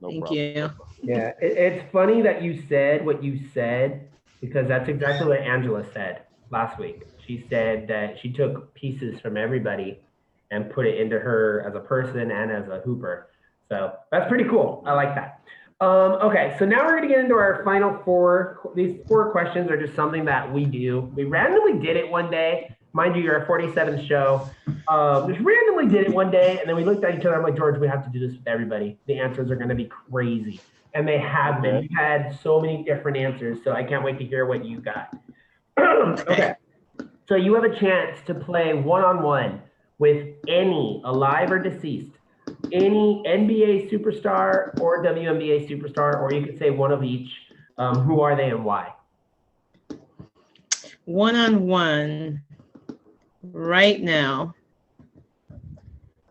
No Thank problem. you. Yeah, it's funny that you said what you said, because that's exactly what Angela said last week. She said that she took pieces from everybody and put it into her as a person and as a hooper. So that's pretty cool. I like that. Okay, so now we're going to get into our final four. These 4 questions are just something that we do. We randomly did it one day. Mind you, you're our 47th show. Just randomly did it one day, and then we looked at each other. I'm like, George, we have to do this with everybody. The answers are going to be crazy. And they have been. We've had so many different answers, so I can't wait to hear what you got. Okay. So you have a chance to play one-on-one with any, alive or deceased, any NBA superstar or WNBA superstar, or you could say one of each. Who are they and why? One-on-one right now,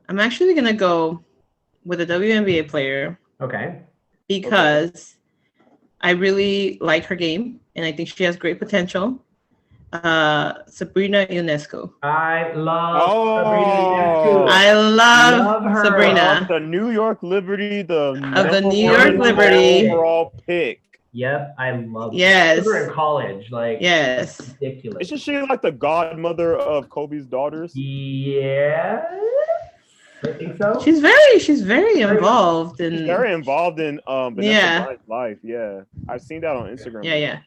I'm actually going to go with a WNBA player. Okay. Because I really like her game, and I think she has great potential. Sabrina Ionescu. I love Sabrina Ionescu. I love her. Sabrina. The New York Liberty, the New York Liberty overall pick. Yep, I love her. Yes. I was in college, like, yes, ridiculous. Isn't she like the godmother of Kobe's daughters? Yeah, I think so. She's very involved in. She's very involved in Vanessa life. Yeah, I've seen that on Instagram.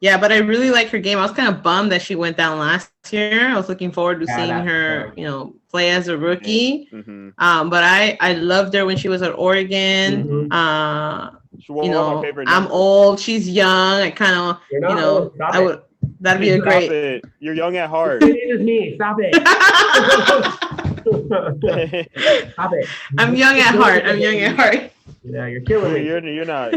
Yeah, but I really like her game. I was kind of bummed that she went down last year. I was looking forward to seeing her, play as a rookie. Mm-hmm. But I loved her when she was at Oregon. Mm-hmm. I'm old. She's young. I kind of, I would. That'd be a great. It. You're young at heart. It is me. Stop it. Stop it. I'm young at heart. Yeah, you're killing me. You're not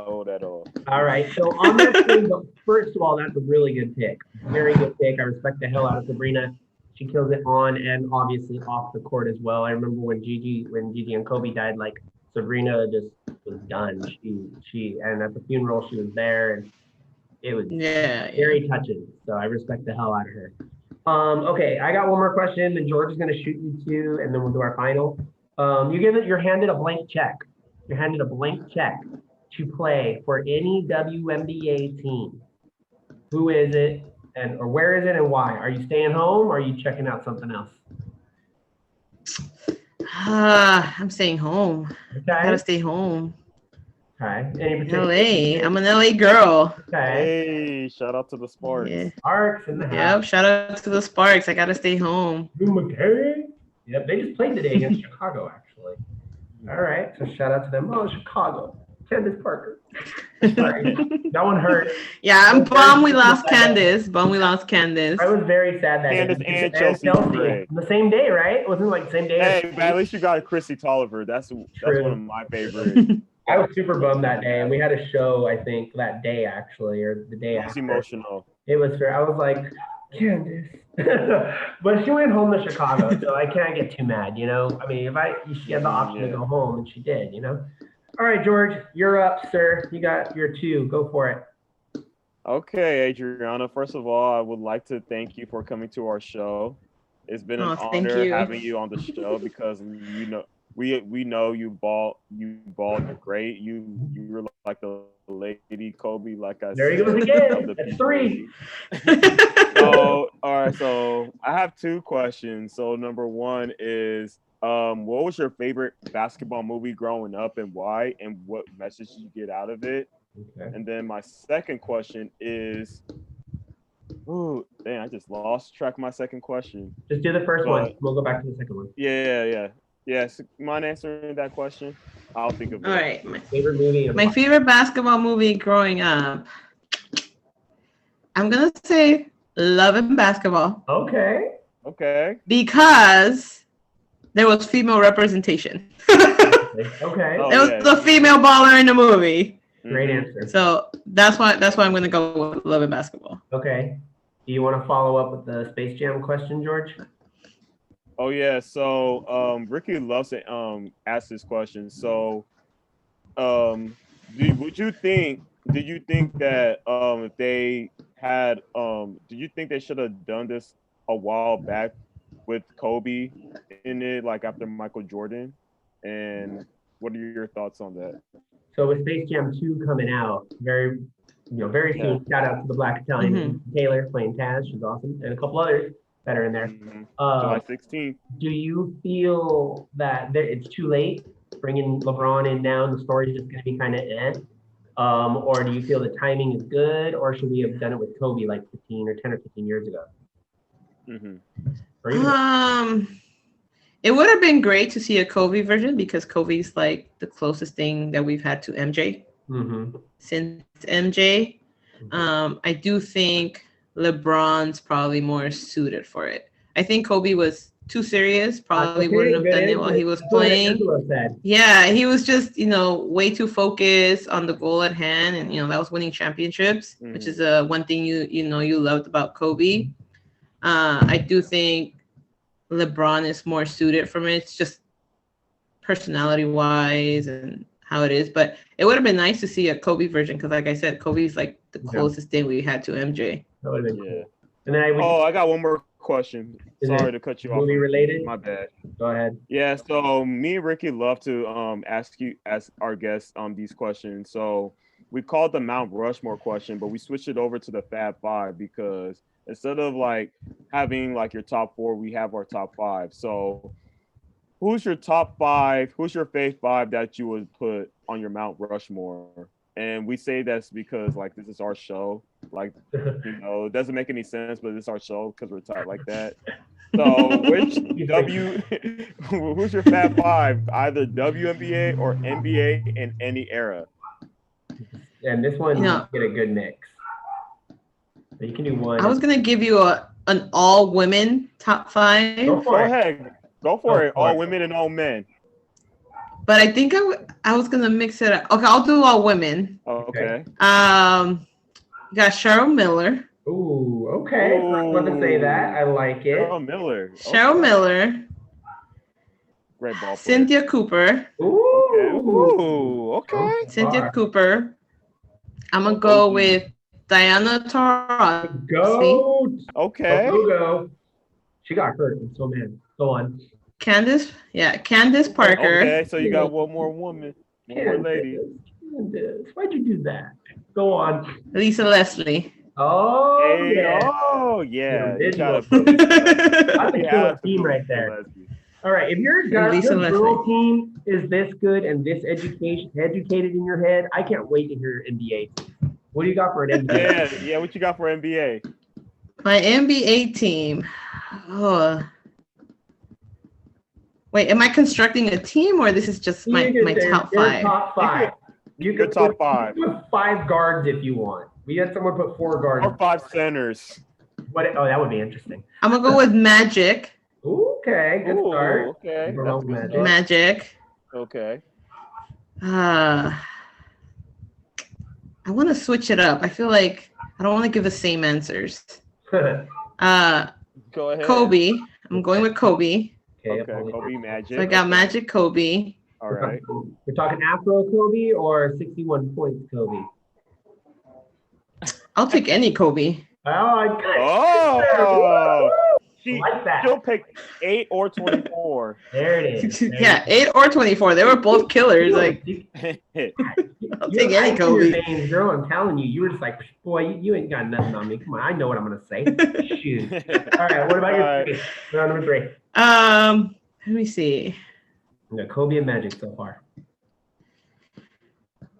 old at all. All right. So on that thing, first of all, that's a really good pick. Very good pick. I respect the hell out of Sabrina. She kills it on and obviously off the court as well. I remember when Gigi and Kobe died, like Sabrina just was done. She and at the funeral she was there, and it was very touching. So I respect the hell out of her. Okay, I got one more question, and George is going to shoot you 2, and then we'll do our final. You're handed a blank check. You're handed a blank check to play for any WNBA team. Who is it, or where is it, and why? Are you staying home, or are you checking out something else? I'm staying home. Okay. I gotta stay home. Okay. LA. I'm an LA girl. Okay. Hey, shout out to the Sparks. Yeah. Sparks in the house. Yep, shout out to the Sparks. I gotta stay home. Yep, they just played today against Chicago, actually. All right, so shout out to them. Oh, Chicago. Candace Parker. Sorry, that one hurt. Yeah, I'm bummed we lost Candace. I was very sad that Candace day. and Chelsea Gray. The same day, right? It wasn't like the same day. Hey, but at least you got Chrissy Tolliver. That's one of my favorites. I was super bummed that day, and we had a show, I think, that day actually, or the day after. It was emotional. It was fair. I was like, Candace. But she went home to Chicago, so I can't get too mad, you know? I mean, she had the option to go home, and she did, you know? All right, George, you're up, sir. You got your 2. Go for it. Okay, Adriana. First of all, I would like to thank you for coming to our show. It's been an honor having you on the show because you know we know you ball. You're great. You were like the lady Kobe, like I there said. There he goes again. That's 3. So all right. So I have 2 questions. So number 1 is. What was your favorite basketball movie growing up and why, and what message did you get out of it? Okay. And then my second question is, I just lost track of my second question. Just do the first one. We'll go back to the second one. Yeah. So, mind answering that question? I'll think of it. All right. My favorite movie. My favorite basketball movie growing up. I'm going to say Love and Basketball. Okay. Because there was female representation. Okay. There was a female baller in the movie. Great answer. So that's why I'm going to go with Love and Basketball. Okay. Do you want to follow up with the Space Jam question, George? Oh yeah. So Ricky loves to ask this question. So did you think that if they had do you think they should have done this a while back with Kobe in it, like after Michael Jordan? And what are your thoughts on that? So with Space Jam 2 coming out very soon, shout out to the Black Italian Taylor playing Taz, she's awesome, and a couple others that are in there. July 16th. Do you feel that it's too late bringing LeBron in now and the story's just going to be kind of or do you feel the timing is good, or should we have done it with Kobe like 10 or 15 years ago? It would have been great to see a Kobe version because Kobe's like the closest thing that we've had to MJ since MJ. I do think LeBron's probably more suited for it. I think Kobe was too serious, probably wouldn't have done it while he was playing. Yeah, he was just, way too focused on the goal at hand, and that was winning championships, which is one thing you loved about Kobe. I do think LeBron is more suited from it. It's just personality-wise and how it is. But it would have been nice to see a Kobe version because, like I said, Kobe's like the closest thing we had to MJ. That would have been cool. And then I got one more question. Sorry to cut you off. Movie related? My bad. Go ahead. Yeah, so me and Ricky love to ask our guests these questions. So we called the Mount Rushmore question, but we switched it over to the Fab Five because instead of like having like your top 4, we have our top 5. So who's your top 5? Who's your fave 5 that you would put on your Mount Rushmore? And we say that's because like this is our show. Like, it doesn't make any sense, but it's our show because we're tight like that. So who's your Fab 5? Either WNBA or NBA in any era. And this one you get a good mix. So you can do one. I was gonna give you an all women top 5. Go ahead. Go for it. All women and all men. But I think I was gonna mix it up. Okay, I'll do all women. Okay. You got Cheryl Miller. Ooh, okay. I was about to say that. I like it. Cheryl Miller. Cheryl Miller. Great ball player. Cynthia Cooper. Ooh, okay. Cynthia Cooper. I'm gonna go with Diana Taurasi. Go. Okay. Go. She got hurt. I'm so mad. Go on. Candace Parker. Okay, so you got one more woman. One more lady. Candace. Why'd you do that? Go on. Lisa Leslie. Oh, hey, yeah. Oh, yeah. That's a killer team right there. All right, if your girl team is this good and this educated in your head, I can't wait to hear NBA. What do you got for an NBA? Yeah. What you got for NBA? My NBA team. Oh. Wait, am I constructing a team or this is just my top 5? Top 5. Your top 5. You put 5 guards if you want. We had someone put 4 guards. Or 5 centers. What? Oh, that would be interesting. I'm gonna go with Magic. Okay, good start. Okay, that's good Magic. Magic. Okay. I want to switch it up. I feel like I don't want to give the same answers. Go ahead. Kobe. I'm going with Kobe. Okay, Kobe, Magic. So I got Magic, Kobe. All right. We're talking Afro Kobe or 61 points Kobe? I'll take any Kobe. Oh, she like that. She'll pick 8 or 24. There it is. Yeah, 8 or 24. They were both killers. Like, I'll take any Kobe. Veins, girl, I'm telling you, you were just like, boy, you ain't got nothing on me. Come on, I know what I'm gonna say. Shoot. All right, what about your 3? Round number 3. Let me see. We got Kobe and Magic so far.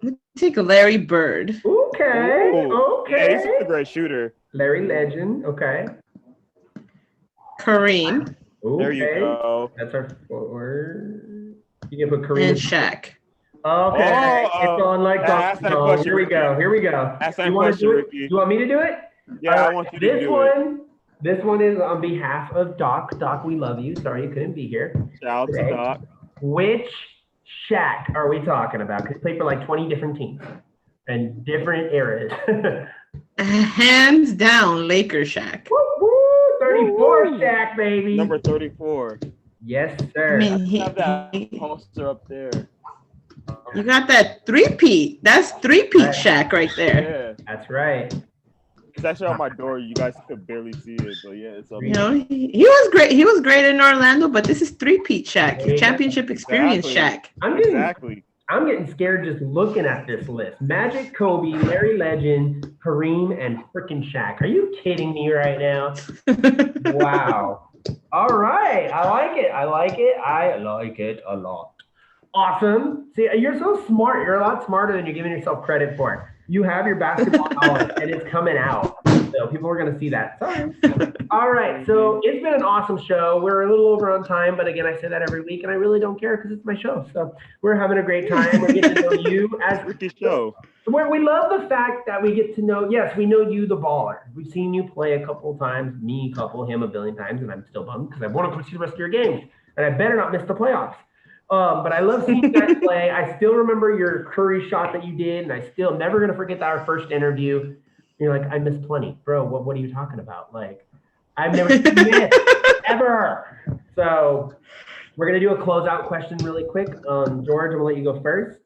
Let me take Larry Bird. Okay. Ooh. Okay. Yeah, he's a great shooter. Larry Legend. Okay. Kareem. Okay. There you go. That's our 4. You can put Kareem and Shaq. Okay. It's on like question, Here we go. Ask that You want to question, do it? Ricky. You want me to do it? Yeah, I want you to do it. This one is on behalf of Doc. Doc, we love you. Sorry you couldn't be here. Shout out to Doc. Which Shaq are we talking about? Because he played for like 20 different teams and different eras. Hands down, Lakers Shaq. Woo, woo, 34 Shaq, baby. Number 34. Yes, sir. I mean, I have that poster up there. You got that 3-peat. That's 3-peat Right. Shaq right there. Yeah. That's right. It's actually on my door. You guys could barely see it, but yeah, it's up You know, he was great. He was great in Orlando, but this is 3-peat Shaq, Yeah, championship experience exactly. Shaq. I'm getting scared just looking at this list. Magic, Kobe, Larry Legend, Kareem, and freaking Shaq. Are you kidding me right now? Wow. All right. I like it. I like it a lot. Awesome. See, you're so smart. You're a lot smarter than you're giving yourself credit for. You have your basketball knowledge and it's coming out. So people are going to see that. Sorry. All right. So it's been an awesome show. We're a little over on time, but again, I say that every week and I really don't care because it's my show. So we're having a great time. We're getting to know you as Ricky's show. Where we love the fact that we get to know, yes, we know you, the baller. We've seen you play a couple of times, me a couple, him a billion times, and I'm still bummed because I want to see the rest of your games. And I better not miss the playoffs. But I love seeing you guys play. I still remember your Curry shot that you did, and I still never going to forget that our first interview. You're like, I miss plenty. Bro, what are you talking about? Like, I've never seen this, ever. So we're going to do a closeout question really quick. George, I'm going to let you go first.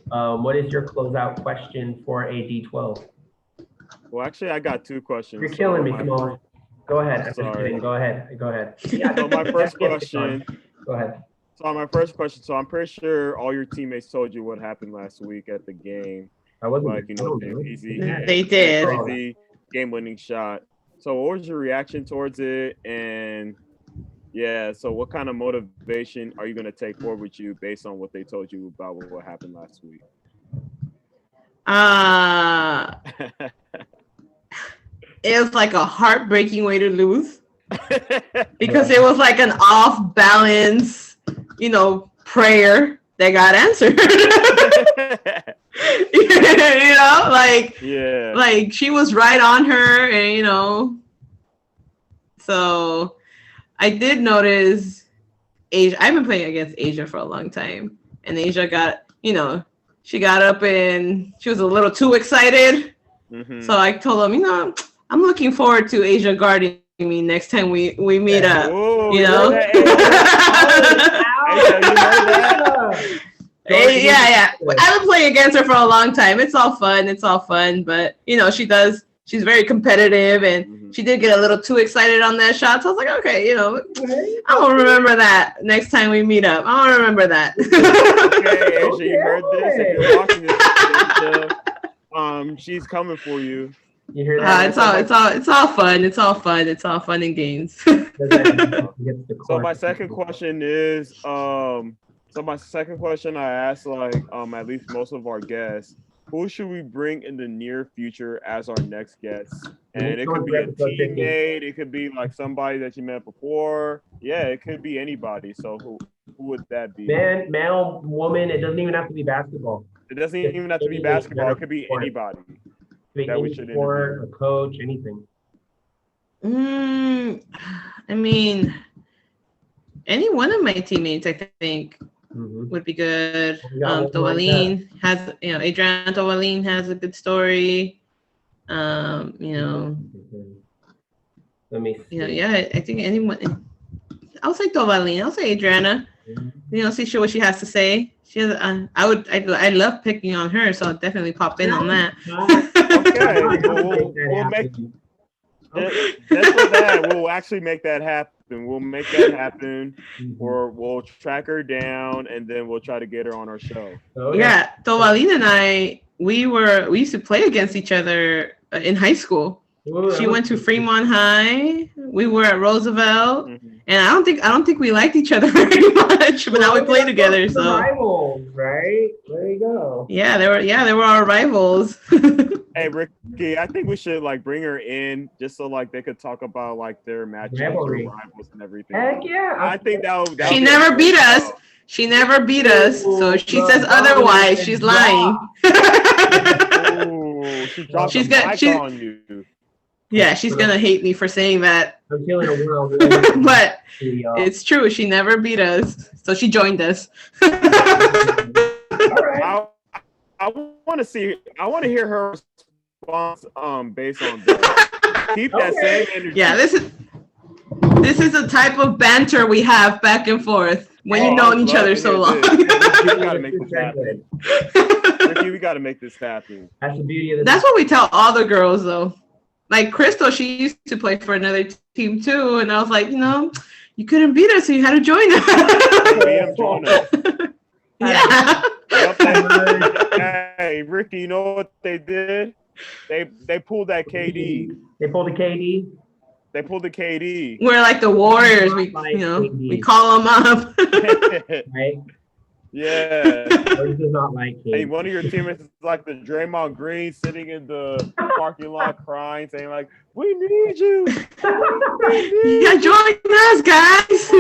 What is your closeout question for a D12? Well, actually, I got 2 questions. You're killing me, Simone. Go ahead. I'm just Sorry. kidding. Go ahead. Yeah, so my first question. Go ahead. So my first question. So I'm pretty sure all your teammates told you what happened last week at the game. I wasn't. Like, easy. They did. Crazy game-winning shot. So what was your reaction towards it? And yeah, so what kind of motivation are you going to take forward with you based on what they told you about what happened last week? It was like a heartbreaking way to lose because it was like an off balance, prayer that got answered. Like she was right on her, and so I did notice Asia. I've been playing against Asia for a long time, and Asia got, she got up and she was a little too excited. Mm-hmm. So I told him, I'm looking forward to Asia guarding me next time we meet up. Whoa, Yeah. I've been playing against her for a long time. It's all fun. But she's very competitive, and she did get a little too excited on that shot. So I was like, okay, I'll remember that next time we meet up. I'll remember that. Okay, Asia, you heard this. If you're watching this, she's coming for you. You hear that? It's all fun. It's all fun and games. So my second question is, I asked at least most of our guests, who should we bring in the near future as our next guest? And it could be a teammate, it could be like somebody that you met before. Yeah, it could be anybody. So Who would that be? Man, male, woman. It doesn't even have to be basketball. It doesn't even have to be basketball. It could be anybody. That we should interview. A coach, anything. I mean, any one of my teammates, I think, would be good. Dubl has, Adriana Lopez has a good story. Let me see. I think anyone. I'll say Dubl. I'll say Adriana. See what she has to say. She has. I love picking on her, so I'll definitely pop in on that. Okay, we'll make. That's for that. We'll actually make that happen. We'll make that happen, or we'll track her down, and then we'll try to get her on our show. Yeah, Dubl and I, we used to play against each other in high school. She went to Fremont High. We were at Roosevelt, and I don't think we liked each other very much. But now we play together. So rivals, right? There you go. Yeah, they were our rivals. Hey Ricky, I think we should bring her in just so they could talk about their matchups, their rivals, and everything. Heck yeah! I think that she never beat us. She never beat us. So she says otherwise. She's lying. She's on you. Yeah, she's gonna hate me for saying that. I'm feeling a world. But it's true. She never beat us, so she joined us. All right. I want to hear her response. Based on that. Keep that same energy. Yeah, this is the type of banter we have back and forth when you've known each other so long. We gotta make this happen. Ricky, we gotta make this happen. That's the beauty of this. That's what we tell all the girls, though. Like Crystal, she used to play for another team too, and I was like, you couldn't beat us, so you had to join us. Yeah. Hey, Ricky, you know what they did? They pulled that KD. They pulled the KD. They pulled the KD. We're like the Warriors. We call them up. Right? Yeah. Or does not like KD. Hey, one of your teammates is like the Draymond Green sitting in the parking lot crying, saying "We need you. Yeah, join us, guys."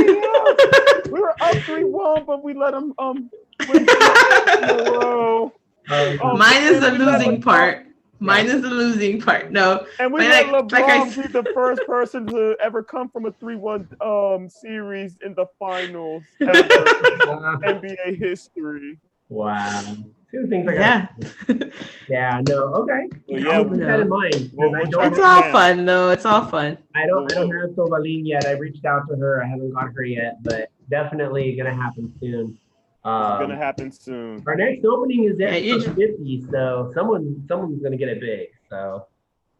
We were up 3-1, but we let them win 2 in a row. Mine is the losing part. Mine is the losing part. No. And we let LeBron be the first person to ever come from a 3-1 series in the finals ever NBA history. Wow. Two things I got. Yeah, no, okay. I'll keep that in mind. It's all fun, though. It's all fun. I don't have Dubl yet. I reached out to her. I haven't got her yet, but definitely going to happen soon. It's gonna happen soon. Our next opening is at 50, so someone's gonna get it big. So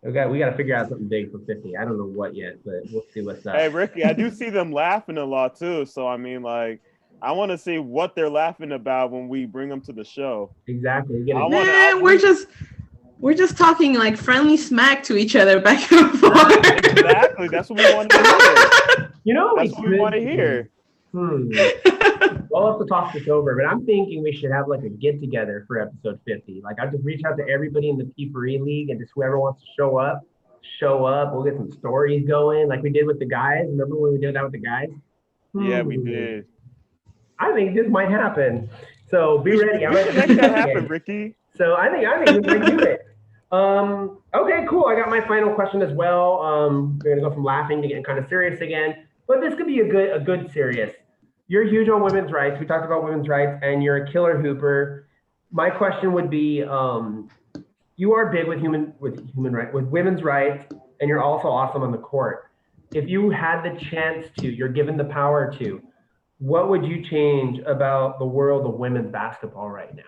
we got to figure out something big for 50. I don't know what yet, but we'll see what's up. Hey Ricky, I do see them laughing a lot too. So I mean, I want to see what they're laughing about when we bring them to the show. Exactly. We're just talking friendly smack to each other back and forth. Exactly. That's what we want to hear. That's what we want to hear. We'll have to talk this over, but I'm thinking we should have a get together for episode 50. I'll just reach out to everybody in the P4E League and just whoever wants to show up. We'll get some stories going like we did with the guys. Remember when we did that with the guys? Yeah, we did. I think this might happen. So be ready. I'm ready to make that happen, Ricky. So I think we might do it. Okay, cool. I got my final question as well. We're gonna go from laughing to getting kind of serious again, but this could be a good serious. You're huge on women's rights. We talked about women's rights, and you're a killer hooper. My question would be, you are big with women's rights, and you're also awesome on the court. If you had the chance to, you're given the power to, what would you change about the world of women's basketball right now?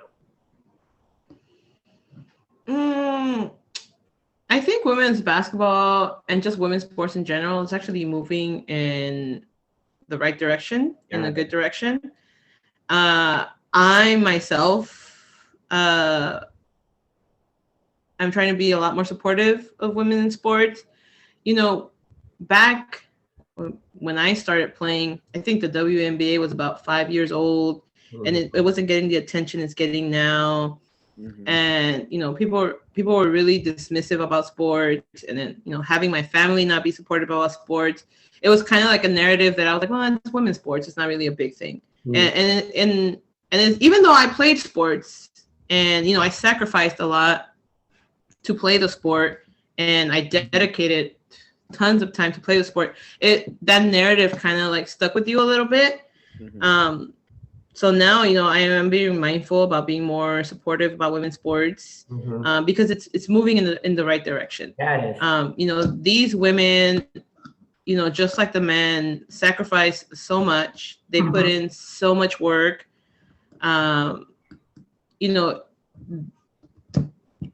I think women's basketball and just women's sports in general is actually moving in the right direction, in a good direction. I myself, I'm trying to be a lot more supportive of women in sports. Back when I started playing, I think the WNBA was about 5 years old, and it wasn't getting the attention it's getting now. Mm-hmm. And people were really dismissive about sports, and then having my family not be supportive about sports. It was kind of like a narrative that I was like, well, it's women's sports. It's not really a big thing. And even though I played sports and, I sacrificed a lot to play the sport and I dedicated tons of time to play the sport, that narrative kind of like stuck with you a little bit. So now, I am being mindful about being more supportive about women's sports, because it's moving in the right direction. Yeah, it is. These women, just like the men, sacrifice so much. They put in so much work. It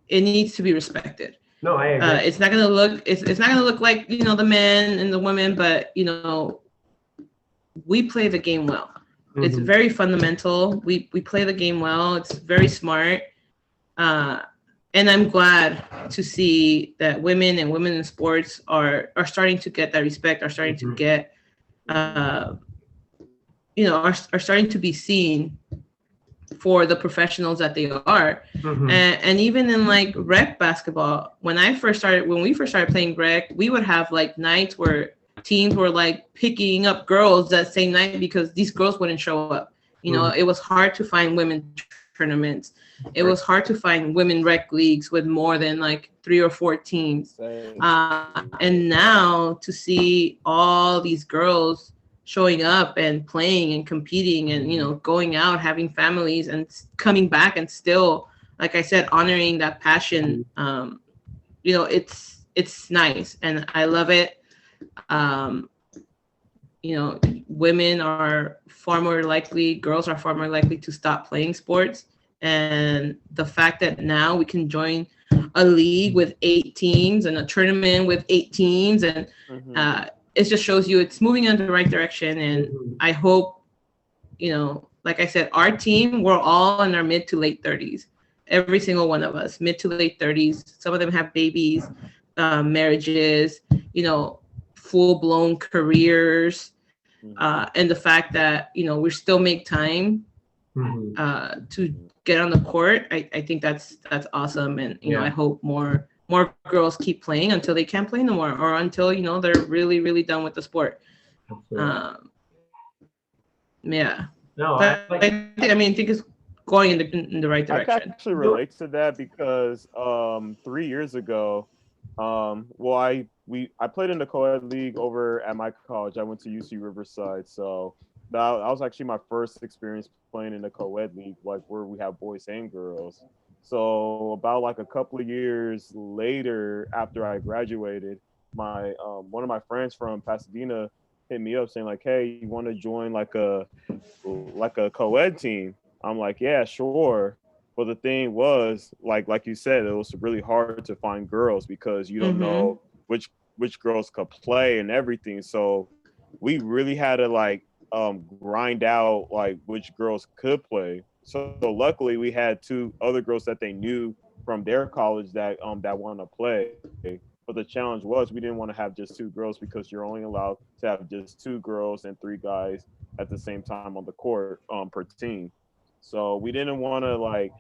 needs to be respected. No, I agree. It's not gonna look. It's not gonna look like the men and the women, but we play the game well. It's very fundamental. We play the game well. It's very smart. And I'm glad to see that women in sports are starting to get that respect, are starting to get, are starting to be seen for the professionals that they are. And even in like rec basketball, when we first started playing rec, we would have like nights where teams were like picking up girls that same night because these girls wouldn't show up. It was hard to find women tournaments. It was hard to find women rec leagues with more than like 3 or 4 teams. And now to see all these girls showing up and playing and competing and, going out, having families and coming back and still, like I said, honoring that passion, it's nice and I love it. Women are far more likely, girls are far more likely to stop playing sports. And the fact that now we can join a league with 8 teams and a tournament with 8 teams, and it just shows you it's moving in the right direction. And I hope, like I said, our team, we're all in our mid to late 30s. Every single one of us, mid to late 30s. Some of them have babies, marriages, full-blown careers. And the fact that, we still make time to get on the court, I think that's awesome. And, I hope more girls keep playing until they can't play no more, or until, they're really, really done with the sport. Yeah. No, I think it's going in the right direction. I can actually relate to that because 3 years ago, I played in the co-ed league over at my college. I went to UC Riverside, so that was actually my first experience playing in the co-ed league, like where we have boys and girls. So about like a couple of years later, after I graduated, my one of my friends from Pasadena hit me up saying like, "Hey, you want to join like a co-ed team?" I'm like, "Yeah, sure." But the thing was, like you said, it was really hard to find girls because you don't know which girls could play and everything. So we really had to grind out like which girls could play. So luckily we had 2 other girls that they knew from their college that wanted to play. But the challenge was we didn't want to have just 2 girls because you're only allowed to have just 2 girls and 3 guys at the same time on the court per team. So we didn't want to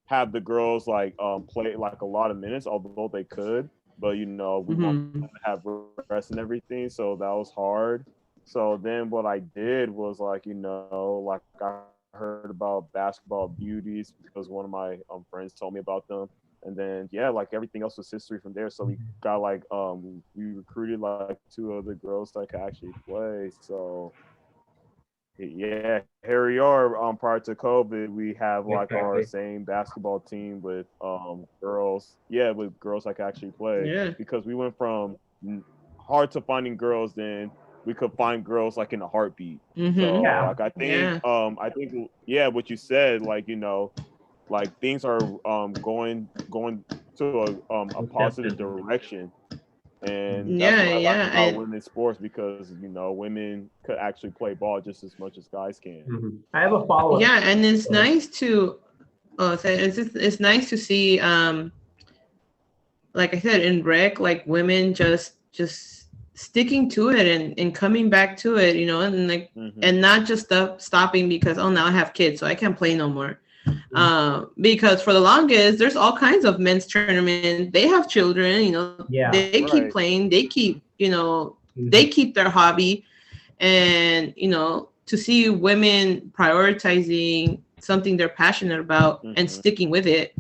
have the girls play like a lot of minutes, although they could. But we wanted to have rest and everything, so that was hard. So then what I did was I heard about basketball beauties because one of my friends told me about them, and then everything else was history from there. So we got we recruited 2 other girls that could actually play. So yeah, here we are. Prior to COVID, we have our same basketball team with girls. Yeah, with girls that can actually play. Yeah. Because we went from hard to finding girls, then we could find girls in a heartbeat. So I think what you said, things are going to a positive direction. And that's what I like about women's sports because women could actually play ball just as much as guys can. I have a follow-up. Yeah, and it's nice to it's nice to see like I said in rec, women just sticking to it and coming back to it, and not just stopping because now I have kids so I can't play no more. Because for the longest there's all kinds of men's tournaments, they have children, they keep playing, they keep they keep their hobby, and to see women prioritizing something they're passionate about and sticking with it,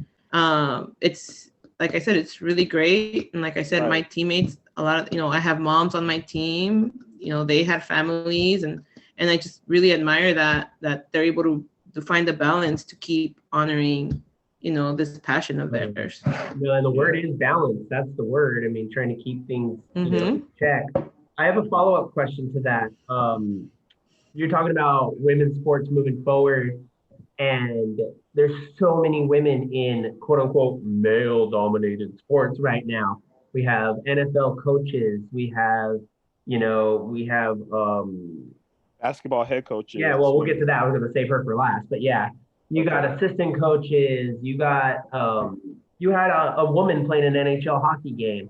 it's like I said, it's really great. And like I said, my teammates, a lot of, I have moms on my team, they had families, and I just really admire that they're able to find the balance to keep honoring, this passion of theirs. And the word is balance. That's the word. I mean, trying to keep things in check. I have a follow-up question to that. You're talking about women's sports moving forward, and there's so many women in quote unquote male-dominated sports right now. We have NFL coaches. We have, basketball head coaches. Yeah, well, we'll get to that. I was going to save her for last, but yeah, you got assistant coaches. You got you had a woman playing an NHL hockey game.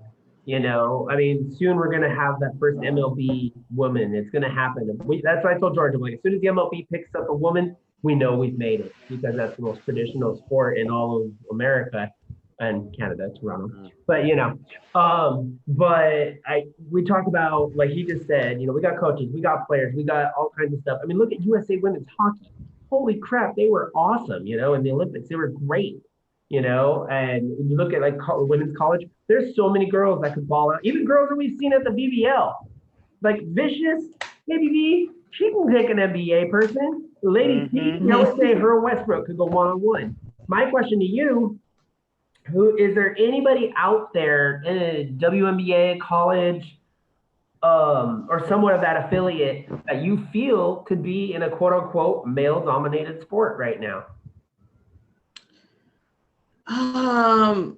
I mean, soon we're going to have that first MLB woman. It's going to happen. That's why I told George, I'm like, as soon as the MLB picks up a woman, we know we've made it, because that's the most traditional sport in all of America and Canada, Toronto. But, we talked about, like he just said, we got coaches, we got players, we got all kinds of stuff. I mean, look at USA women's hockey. Holy crap, they were awesome, in the Olympics. They were great. And you look at like women's college, there's so many girls that could ball out. Even girls that we've seen at the BBL, like Vicious, maybe V, she can take an NBA person. Lady T, I would say her Westbrook could go one-on-one. My question to you, is there anybody out there in a WNBA, college, or somewhat of that affiliate that you feel could be in a quote-unquote male-dominated sport right now? I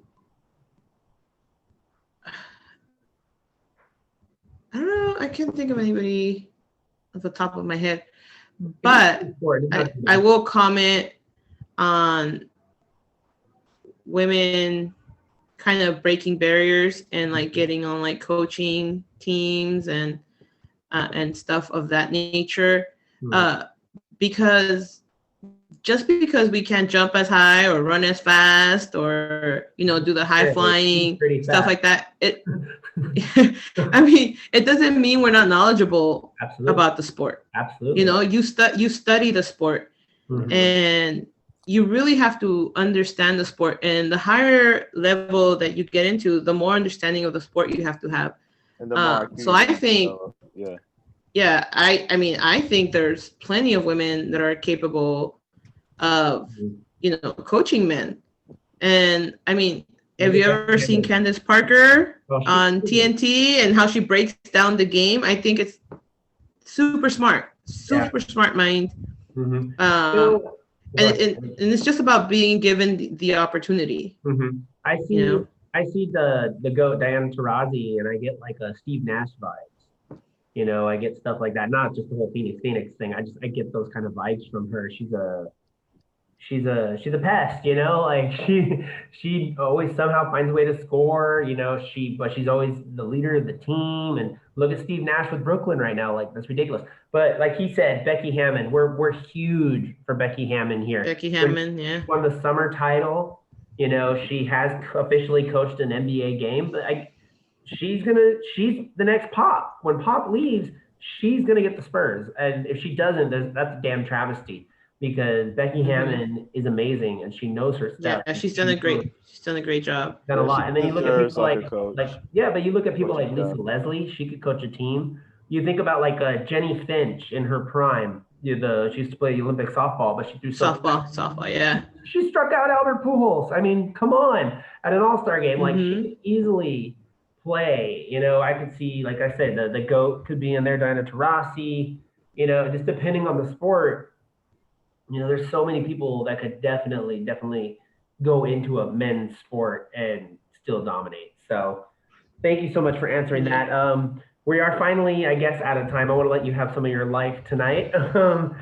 don't know. I can't think of anybody at the top of my head, but I will comment on women kind of breaking barriers and like getting on like coaching teams and stuff of that nature. Because just because we can't jump as high or run as fast or, do the high flying stuff like that, I mean, it doesn't mean we're not knowledgeable about the sport. Absolutely. You study the sport and you really have to understand the sport. And the higher level that you get into, the more understanding of the sport you have to have. And the more so I think, I think there's plenty of women that are capable of, coaching men. And I mean, have you ever seen Candace Parker on TNT and how she breaks down the game? I think it's super smart mind. And it's just about being given the opportunity. I see the GOAT Diana Taurasi, and I get like a Steve Nash vibes. I get stuff like that. Not just the whole Phoenix thing. I get those kind of vibes from her. She's a pest, like she always somehow finds a way to score, but she's always the leader of the team. And look at Steve Nash with Brooklyn right now, like that's ridiculous. But like he said, Becky Hammon, we're huge for Becky Hammon here. Becky Hammon, yeah. Won the summer title. She has officially coached an NBA game, but she's the next Pop. When Pop leaves, she's gonna get the Spurs. And if she doesn't, that's a damn travesty. Because Becky Hammon is amazing and she knows her stuff. Yeah, she's done a great job. Done a lot. And then you look at people but you look at people like Lisa Leslie, she could coach a team. You think about like Jenny Finch in her prime. She used to play Olympic softball, but she threw softball, yeah. She struck out Albert Pujols. I mean, come on, at an All-Star game, like she could easily play. I could see, like I said, the GOAT could be in there, Diana Taurasi. Just depending on the sport. There's so many people that could definitely go into a men's sport and still dominate. So thank you so much for answering that. We are finally, I guess, out of time. I want to let you have some of your life tonight. Again,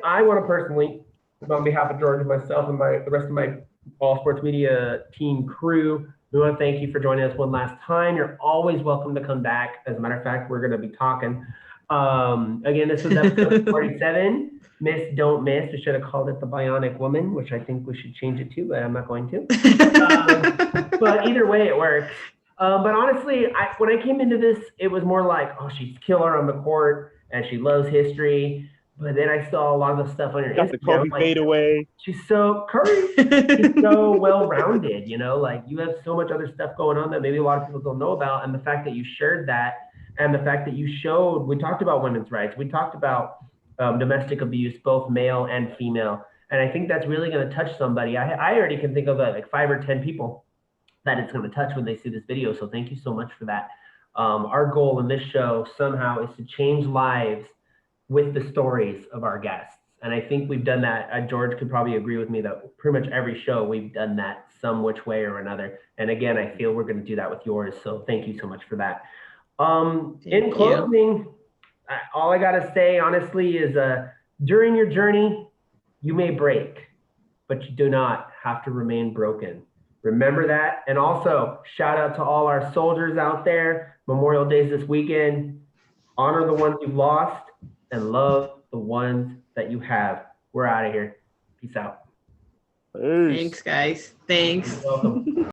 I want to personally, on behalf of George and myself and the rest of my All Sports Media team crew, we want to thank you for joining us one last time. You're always welcome to come back. As a matter of fact, we're going to be talking. Again, this was episode 47. Miss Don't Miss. We should have called it the Bionic Woman, which I think we should change it to, but I'm not going to. But either way, it works. But honestly, when I came into this, it was more like, oh, she's killer on the court. and she loves history. But then I saw a lot of the stuff on your Got the Instagram. Kobe Like, fadeaway. she's so she's so well-rounded, you know, like you have so much other stuff going on that maybe a lot of people don't know about. And the fact that you shared that, and the fact that you showed, we talked about women's rights, we talked about domestic abuse, both male and female. And I think that's really going to touch somebody. I already can think of like 5 or 10 people that it's going to touch when they see this video. So thank you so much for that. Our goal in this show somehow is to change lives with the stories of our guests. And I think we've done that. George could probably agree with me that pretty much every show we've done that some which way or another. And again, I feel we're going to do that with yours. So thank you so much for that. In closing, all I got to say, honestly, is during your journey, you may break, but you do not have to remain broken. Remember that. And also, shout out to all our soldiers out there. Memorial Day's this weekend. Honor the ones you've lost and love the ones that you have. We're out of here. Peace out. Peace. Thanks, guys. Thanks. You're welcome.